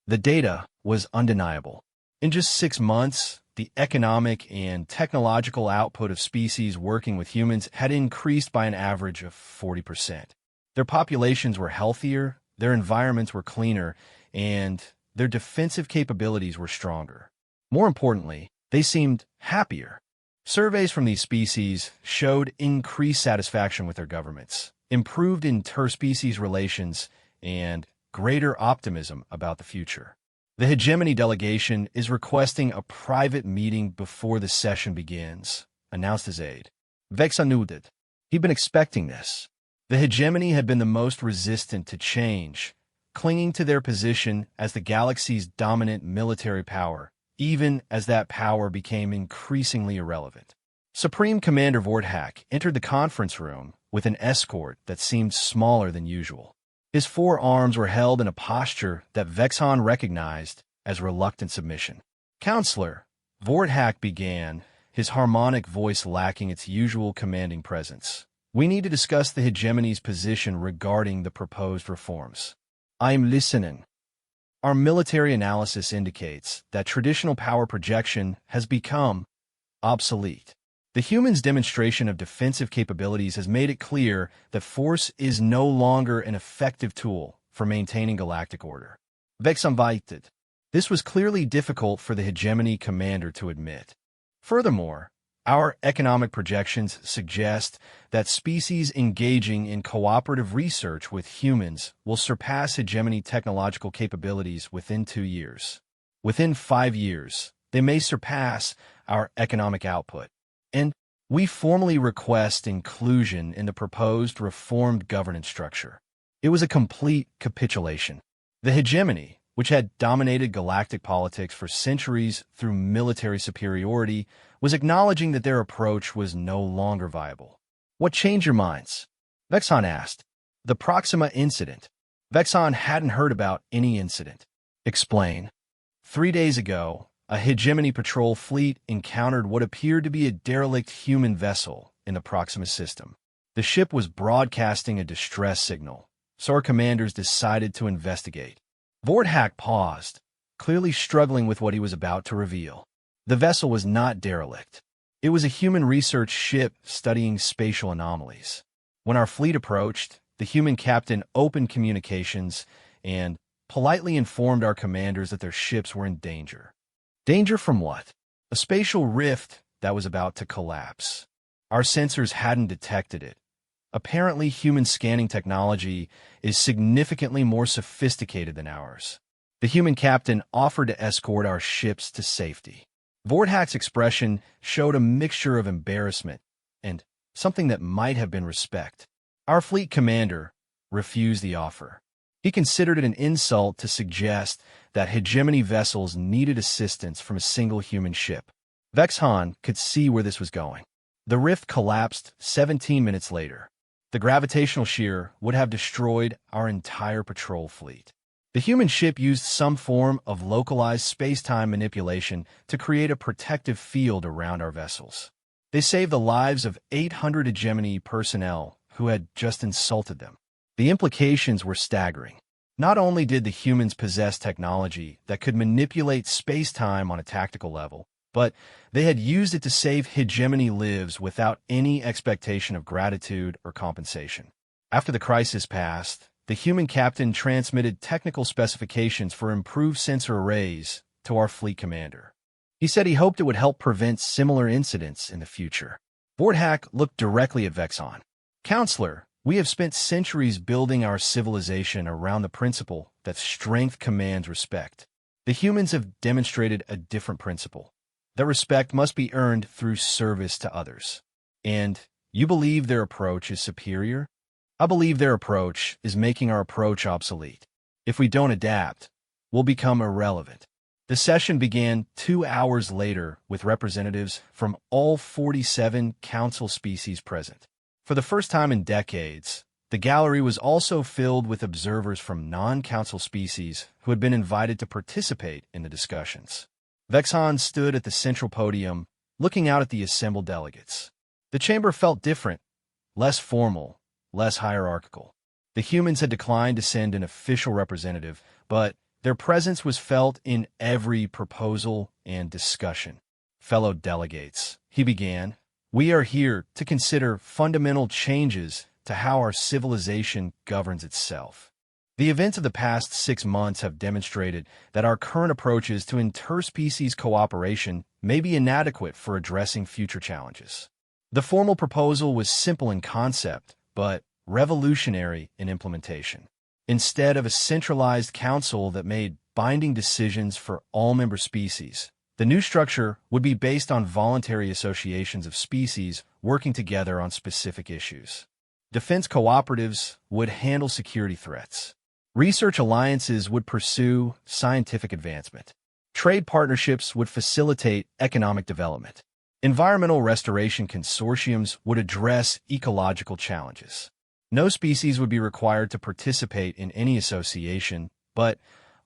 Speaker 1: The data was undeniable. In just 6 months, the economic and technological output of species working with humans had increased by an average of 40%. Their populations were healthier, their environments were cleaner, and their defensive capabilities were stronger. More importantly, they seemed happier. Surveys from these species showed increased satisfaction with their governments, improved interspecies relations, and greater optimism about the future. The hegemony delegation is requesting a private meeting before the session begins, announced his aide. Vexon nodded. He'd been expecting this. The hegemony had been the most resistant to change, clinging to their position as the galaxy's dominant military power, even as that power became increasingly irrelevant. Supreme Commander Vorthak entered the conference room with an escort that seemed smaller than usual. His 4 arms were held in a posture that Vexon recognized as reluctant submission. "Counselor," Vorthak began, his harmonic voice lacking its usual commanding presence. "We need to discuss the hegemony's position regarding the proposed reforms." "I'm listening." "Our military analysis indicates that traditional power projection has become obsolete. The humans' demonstration of defensive capabilities has made it clear that force is no longer an effective tool for maintaining galactic order." Vexon invited. This was clearly difficult for the hegemony commander to admit. Furthermore, our economic projections suggest that species engaging in cooperative research with humans will surpass hegemony technological capabilities within 2 years. Within 5 years, they may surpass our economic output. And we formally request inclusion in the proposed reformed governance structure. It was a complete capitulation. The hegemony, which had dominated galactic politics for centuries through military superiority, was acknowledging that their approach was no longer viable. "What changed your minds?" Vexon asked. "The Proxima incident." Vexon hadn't heard about any incident. "Explain." 3 days ago, a hegemony patrol fleet encountered what appeared to be a derelict human vessel in the Proxima system. The ship was broadcasting a distress signal, so our commanders decided to investigate. Vorthak paused, clearly struggling with what he was about to reveal. The vessel was not derelict. It was a human research ship studying spatial anomalies. When our fleet approached, the human captain opened communications and politely informed our commanders that their ships were in danger. Danger from what? A spatial rift that was about to collapse. Our sensors hadn't detected it. Apparently, human scanning technology is significantly more sophisticated than ours. The human captain offered to escort our ships to safety. Vorthak's expression showed a mixture of embarrassment and something that might have been respect. Our fleet commander refused the offer. He considered it an insult to suggest that hegemony vessels needed assistance from a single human ship. Vexon could see where this was going. The rift collapsed 17 minutes later. The gravitational shear would have destroyed our entire patrol fleet. The human ship used some form of localized space-time manipulation to create a protective field around our vessels. They saved the lives of 800 hegemony personnel who had just insulted them. The implications were staggering. Not only did the humans possess technology that could manipulate space-time on a tactical level, but they had used it to save hegemony lives without any expectation of gratitude or compensation. After the crisis passed, the human captain transmitted technical specifications for improved sensor arrays to our fleet commander. He said he hoped it would help prevent similar incidents in the future. Vorthak looked directly at Vexon. "Counselor, we have spent centuries building our civilization around the principle that strength commands respect. The humans have demonstrated a different principle. That respect must be earned through service to others. And you believe their approach is superior? I believe their approach is making our approach obsolete. If we don't adapt, we'll become irrelevant." The session began 2 hours later with representatives from all 47 council species present. For the first time in decades, The gallery was also filled with observers from non-council species who had been invited to participate in the discussions. Vexhan stood at the central podium, looking out at the assembled delegates. The chamber felt different, less formal, less hierarchical. The humans had declined to send an official representative, but their presence was felt in every proposal and discussion. Fellow delegates, he began, we are here to consider fundamental changes to how our civilization governs itself. The events of the past 6 months have demonstrated that our current approaches to interspecies cooperation may be inadequate for addressing future challenges. The formal proposal was simple in concept, but revolutionary in implementation. Instead of a centralized council that made binding decisions for all member species, the new structure would be based on voluntary associations of species working together on specific issues. Defense cooperatives would handle security threats. Research alliances would pursue scientific advancement. Trade partnerships would facilitate economic development. Environmental restoration consortiums would address ecological challenges. No species would be required to participate in any association, but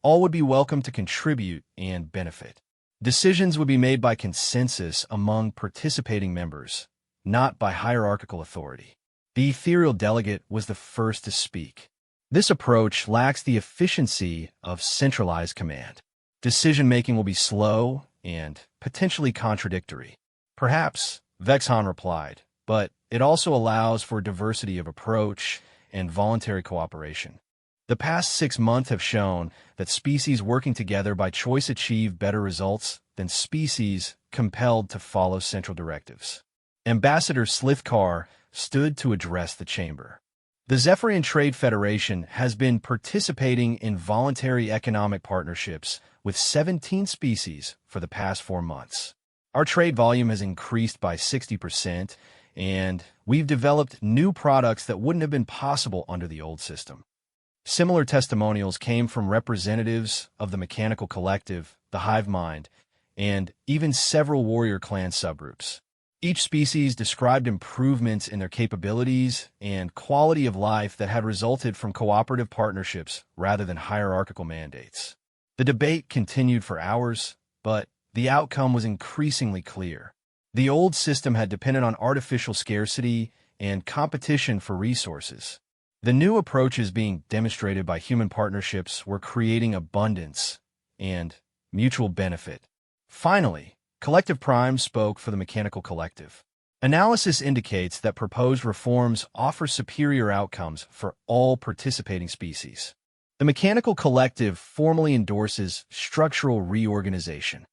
Speaker 1: all would be welcome to contribute and benefit. Decisions would be made by consensus among participating members, not by hierarchical authority. The ethereal delegate was the first to speak. This approach lacks the efficiency of centralized command. Decision-making will be slow and potentially contradictory. Perhaps, Vexhan replied, but it also allows for diversity of approach and voluntary cooperation. The past 6 months have shown that species working together by choice achieve better results than species compelled to follow central directives. Ambassador Slithkar stood to address the chamber. The Zephyrian Trade Federation has been participating in voluntary economic partnerships with 17 species for the past 4 months. Our trade volume has increased by 60%, and we've developed new products that wouldn't have been possible under the old system. Similar testimonials came from representatives of the Mechanical Collective, the Hive Mind, and even several warrior clan subgroups. Each species described improvements in their capabilities and quality of life that had resulted from cooperative partnerships rather than hierarchical mandates. The debate continued for hours, but the outcome was increasingly clear. The old system had depended on artificial scarcity and competition for resources. The new approaches being demonstrated by human partnerships were creating abundance and mutual benefit. Finally, Collective Prime spoke for the Mechanical Collective. Analysis indicates that proposed reforms offer superior outcomes for all participating species. The Mechanical Collective formally endorses structural reorganization.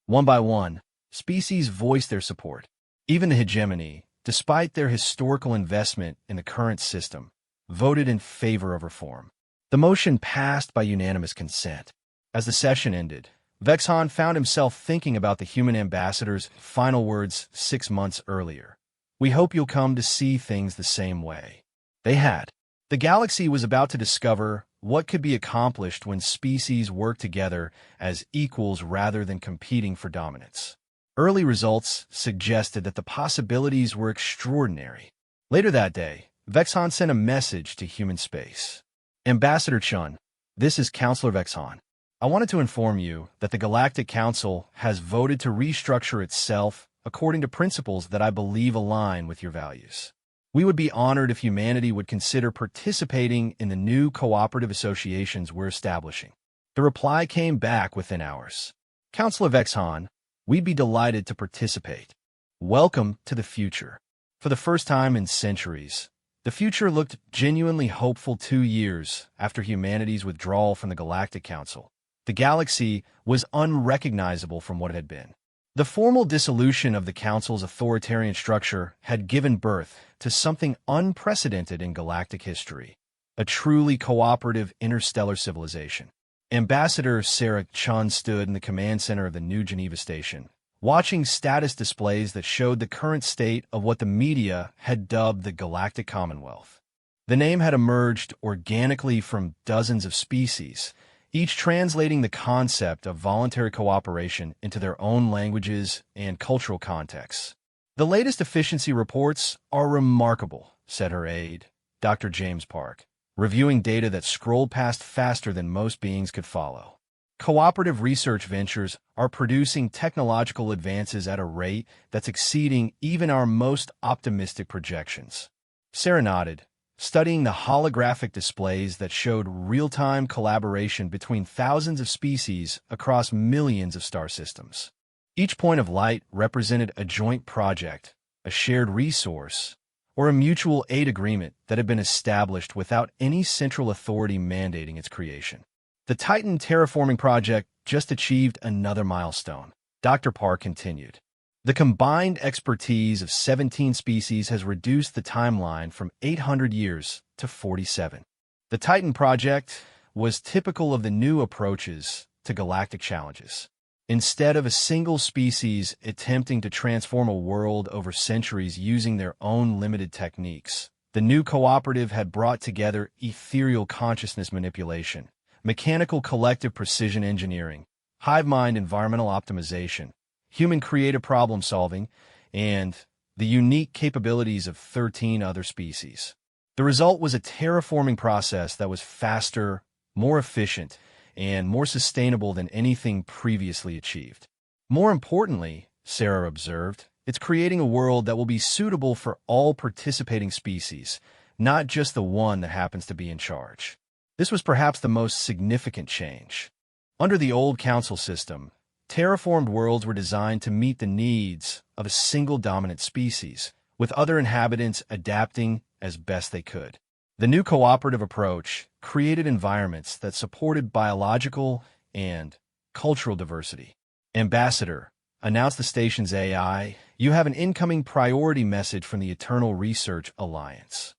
Speaker 1: One by one, species voiced their support. Even the hegemony, despite their historical investment in the current system, voted in favor of reform. The motion passed by unanimous consent. As the session ended, Vexhan found himself thinking about the human ambassador's final words 6 months earlier. We hope you'll come to see things the same way. They had. The galaxy was about to discover what could be accomplished when species work together as equals rather than competing for dominance. Early results suggested that the possibilities were extraordinary. Later that day, Vexhan sent a message to human space. Ambassador Chun, this is Counselor Vexhan. I wanted to inform you that the Galactic Council has voted to restructure itself according to principles that I believe align with your values. We would be honored if humanity would consider participating in the new cooperative associations we're establishing. The reply came back within hours. Counselor Vexhan, we'd be delighted to participate. Welcome to the future. For the first time in centuries, the future looked genuinely hopeful 2 years after humanity's withdrawal from the Galactic Council. The galaxy was unrecognizable from what it had been. The formal dissolution of the Council's authoritarian structure had given birth to something unprecedented in galactic history, a truly cooperative interstellar civilization. Ambassador Sarah Chun stood in the command center of the New Geneva Station, watching status displays that showed the current state of what the media had dubbed the Galactic Commonwealth. The name had emerged organically from dozens of species, each translating the concept of voluntary cooperation into their own languages and cultural contexts. The latest efficiency reports are remarkable, said her aide. Dr. James Park, reviewing data that scrolled past faster than most beings could follow. Cooperative research ventures are producing technological advances at a rate that's exceeding even our most optimistic projections. Sarah nodded, studying the holographic displays that showed real-time collaboration between thousands of species across millions of star systems. Each point of light represented a joint project, a shared resource, or a mutual aid agreement that had been established without any central authority mandating its creation. The Titan terraforming project just achieved another milestone. Dr. Park continued. The combined expertise of 17 species has reduced the timeline from 800 years to 47. The Titan project was typical of the new approaches to galactic challenges. Instead of a single species attempting to transform a world over centuries using their own limited techniques, the new cooperative had brought together ethereal consciousness manipulation, mechanical collective precision engineering, hive mind environmental optimization, human creative problem solving, and the unique capabilities of 13 other species. The result was a terraforming process that was faster, more efficient, and more sustainable than anything previously achieved. More importantly, Sarah observed, it's creating a world that will be suitable for all participating species, not just the one that happens to be in charge. This was perhaps the most significant change. Under the old council system, terraformed worlds were designed to meet the needs of a single dominant species, with other inhabitants adapting as best they could. The new cooperative approach created environments that supported biological and cultural diversity. Ambassador, announced the station's AI, you have an incoming priority message from the Eternal Research Alliance.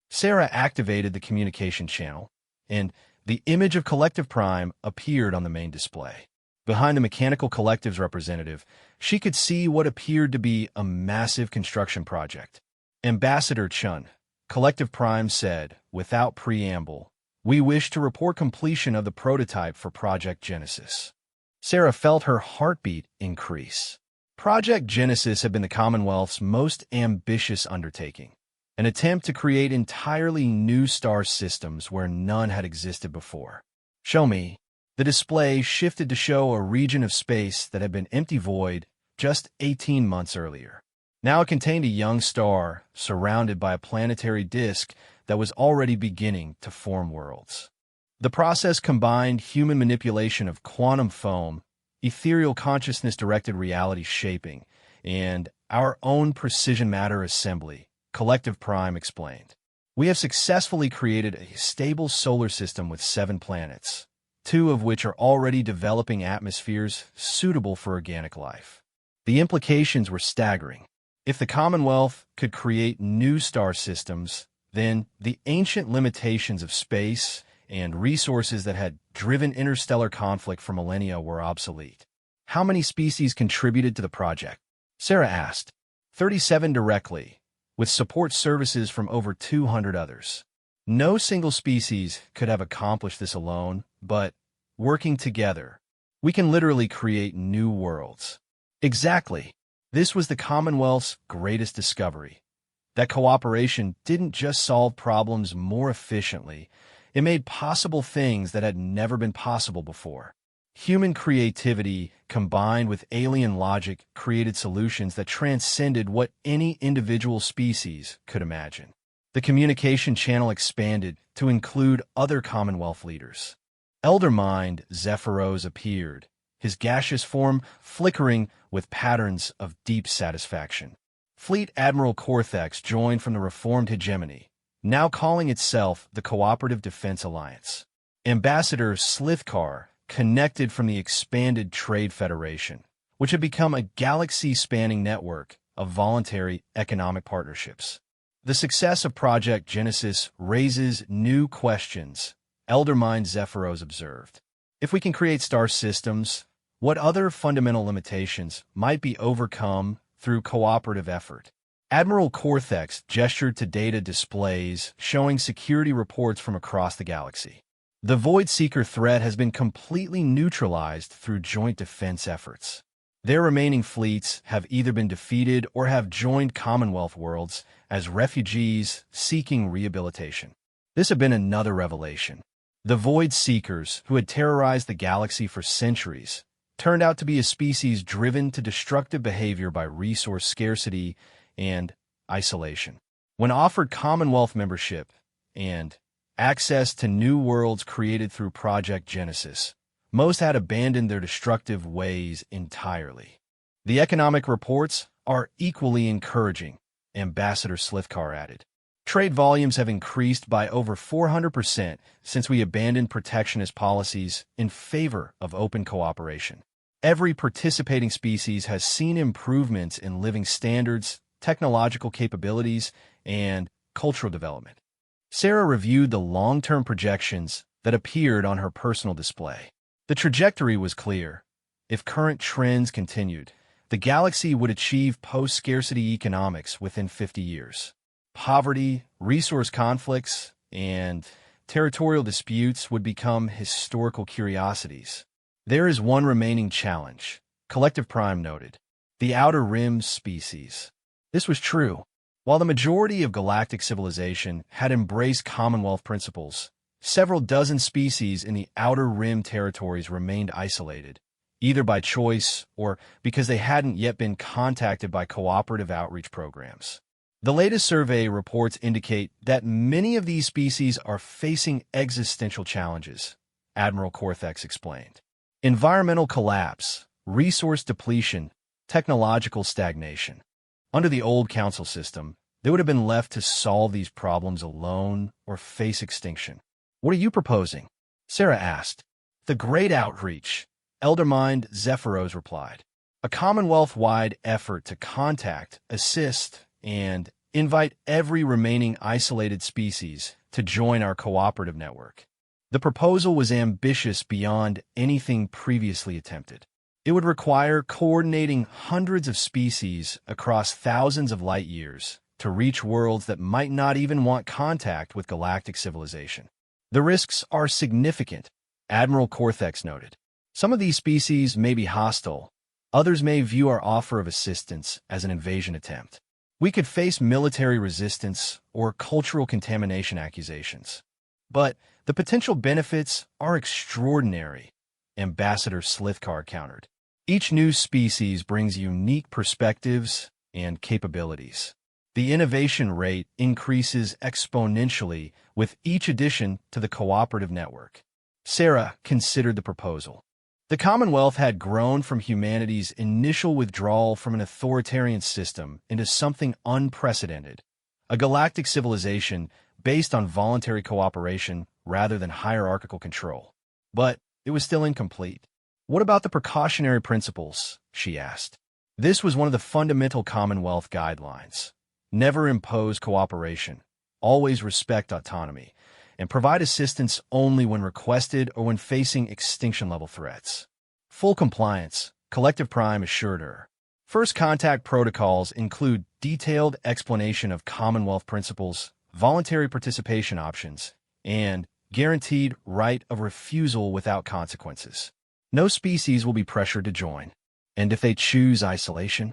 Speaker 1: Sarah activated the communication channel, and the image of Collective Prime appeared on the main display. Behind the Mechanical Collective's representative, she could see what appeared to be a massive construction project. Ambassador Chun, Collective Prime said, without preamble, we wish to report completion of the prototype for Project Genesis. Sarah felt her heartbeat increase. Project Genesis had been the Commonwealth's most ambitious undertaking, an attempt to create entirely new star systems where none had existed before. Show me. The display shifted to show a region of space that had been empty void just 18 months earlier. Now it contained a young star surrounded by a planetary disk that was already beginning to form worlds. The process combined human manipulation of quantum foam, ethereal consciousness-directed reality shaping, and our own precision matter assembly, Collective Prime explained. We have successfully created a stable solar system with 7 planets, 2 of which are already developing atmospheres suitable for organic life. The implications were staggering. If the Commonwealth could create new star systems, then the ancient limitations of space and resources that had driven interstellar conflict for millennia were obsolete. How many species contributed to the project? Sarah asked. 37 directly, with support services from over 200 others. No single species could have accomplished this alone, but, working together, we can literally create new worlds. Exactly. This was the Commonwealth's greatest discovery. That cooperation didn't just solve problems more efficiently, it made possible things that had never been possible before. Human creativity, combined with alien logic, created solutions that transcended what any individual species could imagine. The communication channel expanded to include other Commonwealth leaders. Elder Mind Zephyros appeared, his gaseous form flickering with patterns of deep satisfaction. Fleet Admiral Corthex joined from the reformed hegemony, now calling itself the Cooperative Defense Alliance. Ambassador Slithkar connected from the expanded Trade Federation, which had become a galaxy-spanning network of voluntary economic partnerships. The success of Project Genesis raises new questions, Elder Mind Zephyros observed. If we can create star systems, what other fundamental limitations might be overcome through cooperative effort? Admiral Corthex gestured to data displays showing security reports from across the galaxy. The Void Seeker threat has been completely neutralized through joint defense efforts. Their remaining fleets have either been defeated or have joined Commonwealth worlds as refugees seeking rehabilitation. This had been another revelation. The Void Seekers, who had terrorized the galaxy for centuries, turned out to be a species driven to destructive behavior by resource scarcity and isolation. When offered Commonwealth membership and access to new worlds created through Project Genesis, most had abandoned their destructive ways entirely. The economic reports are equally encouraging, Ambassador Slithkar added. Trade volumes have increased by over 400% since we abandoned protectionist policies in favor of open cooperation. Every participating species has seen improvements in living standards, technological capabilities, and cultural development. Sarah reviewed the long-term projections that appeared on her personal display. The trajectory was clear. If current trends continued, the galaxy would achieve post-scarcity economics within 50 years. Poverty, resource conflicts, and territorial disputes would become historical curiosities. There is one remaining challenge, Collective Prime noted: the Outer Rim species. This was true. While the majority of galactic civilization had embraced Commonwealth principles, several dozen species in the Outer Rim territories remained isolated, either by choice or because they hadn't yet been contacted by cooperative outreach programs. The latest survey reports indicate that many of these species are facing existential challenges, Admiral Corthex explained. Environmental collapse, resource depletion, technological stagnation. Under the old council system, they would have been left to solve these problems alone or face extinction. What are you proposing? Sarah asked. The Great Outreach, Eldermind Zephyros replied. A Commonwealth-wide effort to contact, assist, and invite every remaining isolated species to join our cooperative network. The proposal was ambitious beyond anything previously attempted. It would require coordinating hundreds of species across thousands of light years to reach worlds that might not even want contact with galactic civilization. The risks are significant, Admiral Corthex noted. Some of these species may be hostile. Others may view our offer of assistance as an invasion attempt. We could face military resistance or cultural contamination accusations. But the potential benefits are extraordinary, Ambassador Slithkar countered. Each new species brings unique perspectives and capabilities. The innovation rate increases exponentially with each addition to the cooperative network. Sarah considered the proposal. The Commonwealth had grown from humanity's initial withdrawal from an authoritarian system into something unprecedented, a galactic civilization based on voluntary cooperation rather than hierarchical control. But it was still incomplete. What about the precautionary principles? She asked. This was one of the fundamental Commonwealth guidelines. Never impose cooperation, always respect autonomy, and provide assistance only when requested or when facing extinction-level threats. Full compliance, Collective Prime assured her. First contact protocols include detailed explanation of Commonwealth principles, voluntary participation options, and guaranteed right of refusal without consequences. No species will be pressured to join. And if they choose isolation,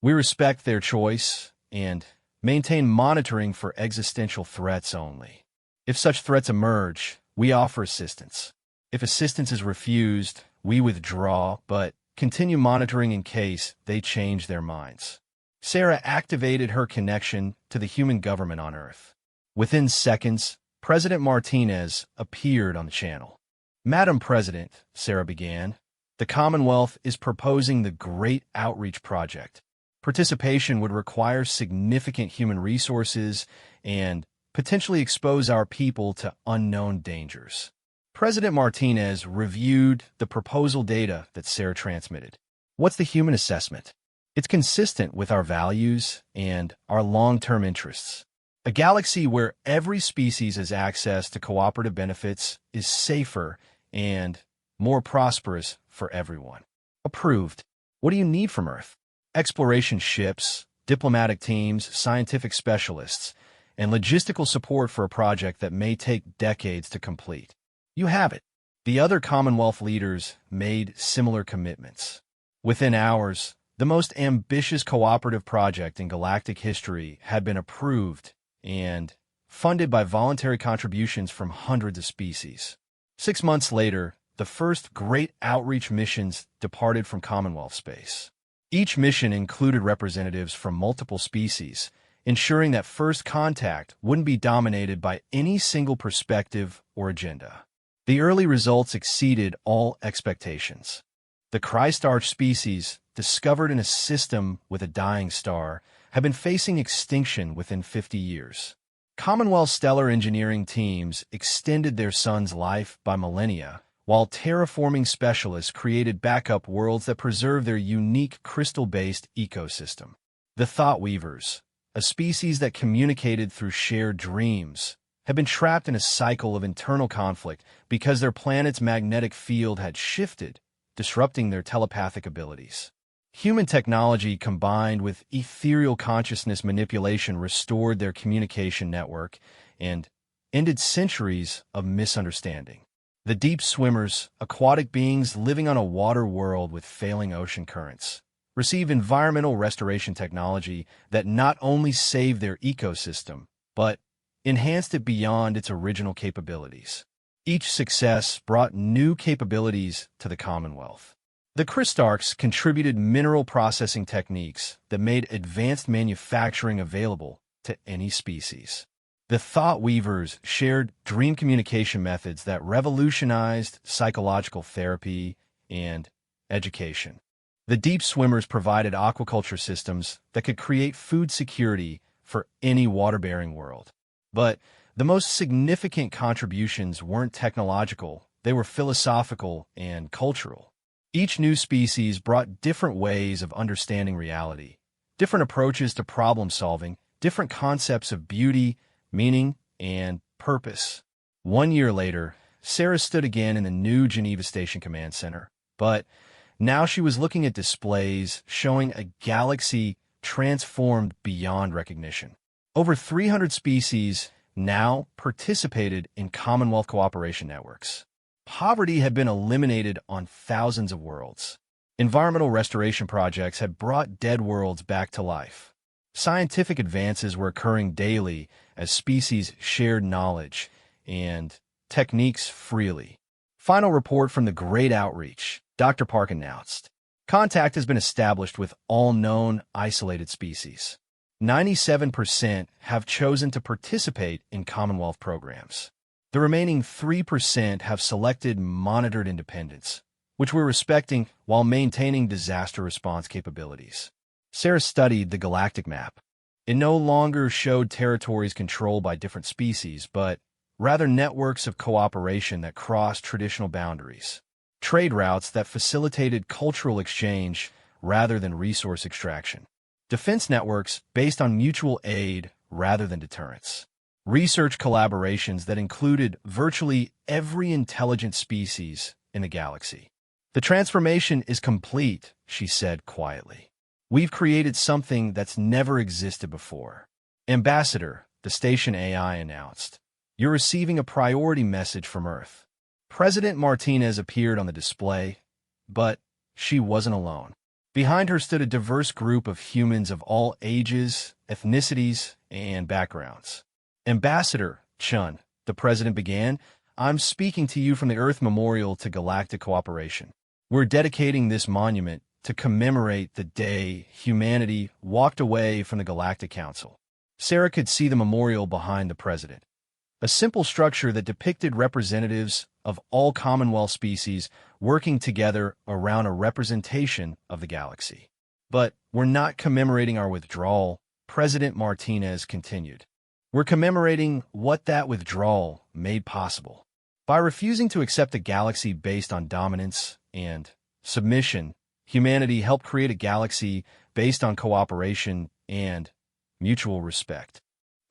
Speaker 1: we respect their choice and maintain monitoring for existential threats only. If such threats emerge, we offer assistance. If assistance is refused, we withdraw, but continue monitoring in case they change their minds. Sarah activated her connection to the human government on Earth. Within seconds, President Martinez appeared on the channel. Madam President, Sarah began, the Commonwealth is proposing the Great Outreach Project. Participation would require significant human resources and potentially expose our people to unknown dangers. President Martinez reviewed the proposal data that Sarah transmitted. What's the human assessment? It's consistent with our values and our long-term interests. A galaxy where every species has access to cooperative benefits is safer and more prosperous for everyone. Approved. What do you need from Earth? Exploration ships, diplomatic teams, scientific specialists, and logistical support for a project that may take decades to complete. You have it. The other Commonwealth leaders made similar commitments. Within hours, The most ambitious cooperative project in galactic history had been approved and funded by voluntary contributions from hundreds of species. 6 months later, the first great outreach missions departed from Commonwealth space. Each mission included representatives from multiple species, ensuring that first contact wouldn't be dominated by any single perspective or agenda. The early results exceeded all expectations. The Christarch species, discovered in a system with a dying star, had been facing extinction within 50 years. Commonwealth stellar engineering teams extended their sun's life by millennia, while terraforming specialists created backup worlds that preserve their unique crystal-based ecosystem. The Thought Weavers, a species that communicated through shared dreams, had been trapped in a cycle of internal conflict because their planet's magnetic field had shifted, disrupting their telepathic abilities. Human technology combined with ethereal consciousness manipulation restored their communication network and ended centuries of misunderstanding. The deep swimmers, aquatic beings living on a water world with failing ocean currents, receive environmental restoration technology that not only saved their ecosystem, but enhanced it beyond its original capabilities. Each success brought new capabilities to the Commonwealth. The Christarchs contributed mineral processing techniques that made advanced manufacturing available to any species. The Thought Weavers shared dream communication methods that revolutionized psychological therapy and education. The deep swimmers provided aquaculture systems that could create food security for any water-bearing world. But the most significant contributions weren't technological, they were philosophical and cultural. Each new species brought different ways of understanding reality, different approaches to problem solving, different concepts of beauty, meaning, and purpose. 1 year later, Sarah stood again in the new Geneva Station Command Center, but now she was looking at displays showing a galaxy transformed beyond recognition. Over 300 species now participated in Commonwealth cooperation networks. Poverty had been eliminated on thousands of worlds. Environmental restoration projects had brought dead worlds back to life. Scientific advances were occurring daily as species shared knowledge and techniques freely. Final report from the Great Outreach. Dr. Park announced, contact has been established with all known isolated species. 97% have chosen to participate in Commonwealth programs. The remaining 3% have selected monitored independence, which we're respecting while maintaining disaster response capabilities. Sarah studied the galactic map. It no longer showed territories controlled by different species, but rather networks of cooperation that crossed traditional boundaries. Trade routes that facilitated cultural exchange rather than resource extraction. Defense networks based on mutual aid rather than deterrence. Research collaborations that included virtually every intelligent species in the galaxy. The transformation is complete, she said quietly. We've created something that's never existed before. Ambassador, the station AI announced, you're receiving a priority message from Earth. President Martinez appeared on the display, but she wasn't alone. Behind her stood a diverse group of humans of all ages, ethnicities, and backgrounds. Ambassador Chun, the president began, I'm speaking to you from the Earth Memorial to Galactic Cooperation. We're dedicating this monument to commemorate the day humanity walked away from the Galactic Council. Sarah could see the memorial behind the president. A simple structure that depicted representatives of all Commonwealth species working together around a representation of the galaxy. But we're not commemorating our withdrawal, President Martinez continued. We're commemorating what that withdrawal made possible. By refusing to accept a galaxy based on dominance and submission, humanity helped create a galaxy based on cooperation and mutual respect.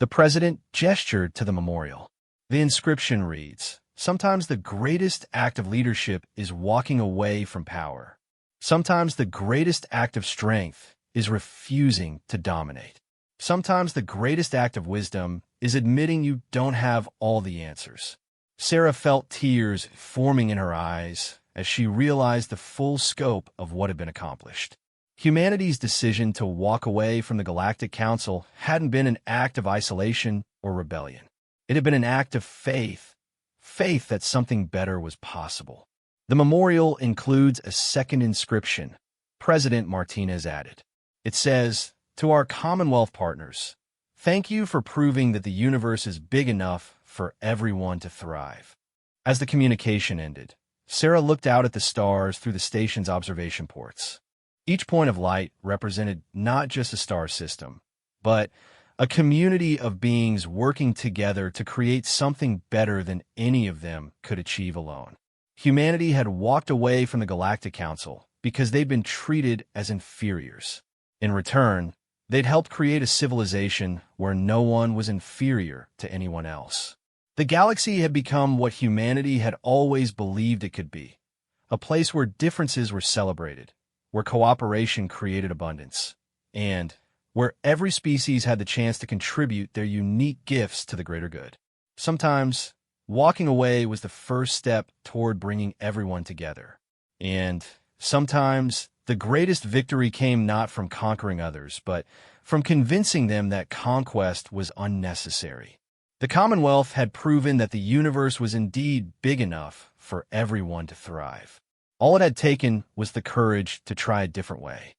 Speaker 1: The president gestured to the memorial. The inscription reads, sometimes the greatest act of leadership is walking away from power. Sometimes the greatest act of strength is refusing to dominate. Sometimes the greatest act of wisdom is admitting you don't have all the answers. Sarah felt tears forming in her eyes as she realized the full scope of what had been accomplished. Humanity's decision to walk away from the Galactic Council hadn't been an act of isolation or rebellion. It had been an act of faith, faith that something better was possible. The memorial includes a second inscription, President Martinez added. It says, "To our Commonwealth partners, thank you for proving that the universe is big enough for everyone to thrive." As the communication ended, Sarah looked out at the stars through the station's observation ports. Each point of light represented not just a star system, but a community of beings working together to create something better than any of them could achieve alone. Humanity had walked away from the Galactic Council because they'd been treated as inferiors. In return, they'd helped create a civilization where no one was inferior to anyone else. The galaxy had become what humanity had always believed it could be, a place where differences were celebrated, where cooperation created abundance, and where every species had the chance to contribute their unique gifts to the greater good. Sometimes, walking away was the first step toward bringing everyone together. And sometimes, the greatest victory came not from conquering others, but from convincing them that conquest was unnecessary. The Commonwealth had proven that the universe was indeed big enough for everyone to thrive. All it had taken was the courage to try a different way.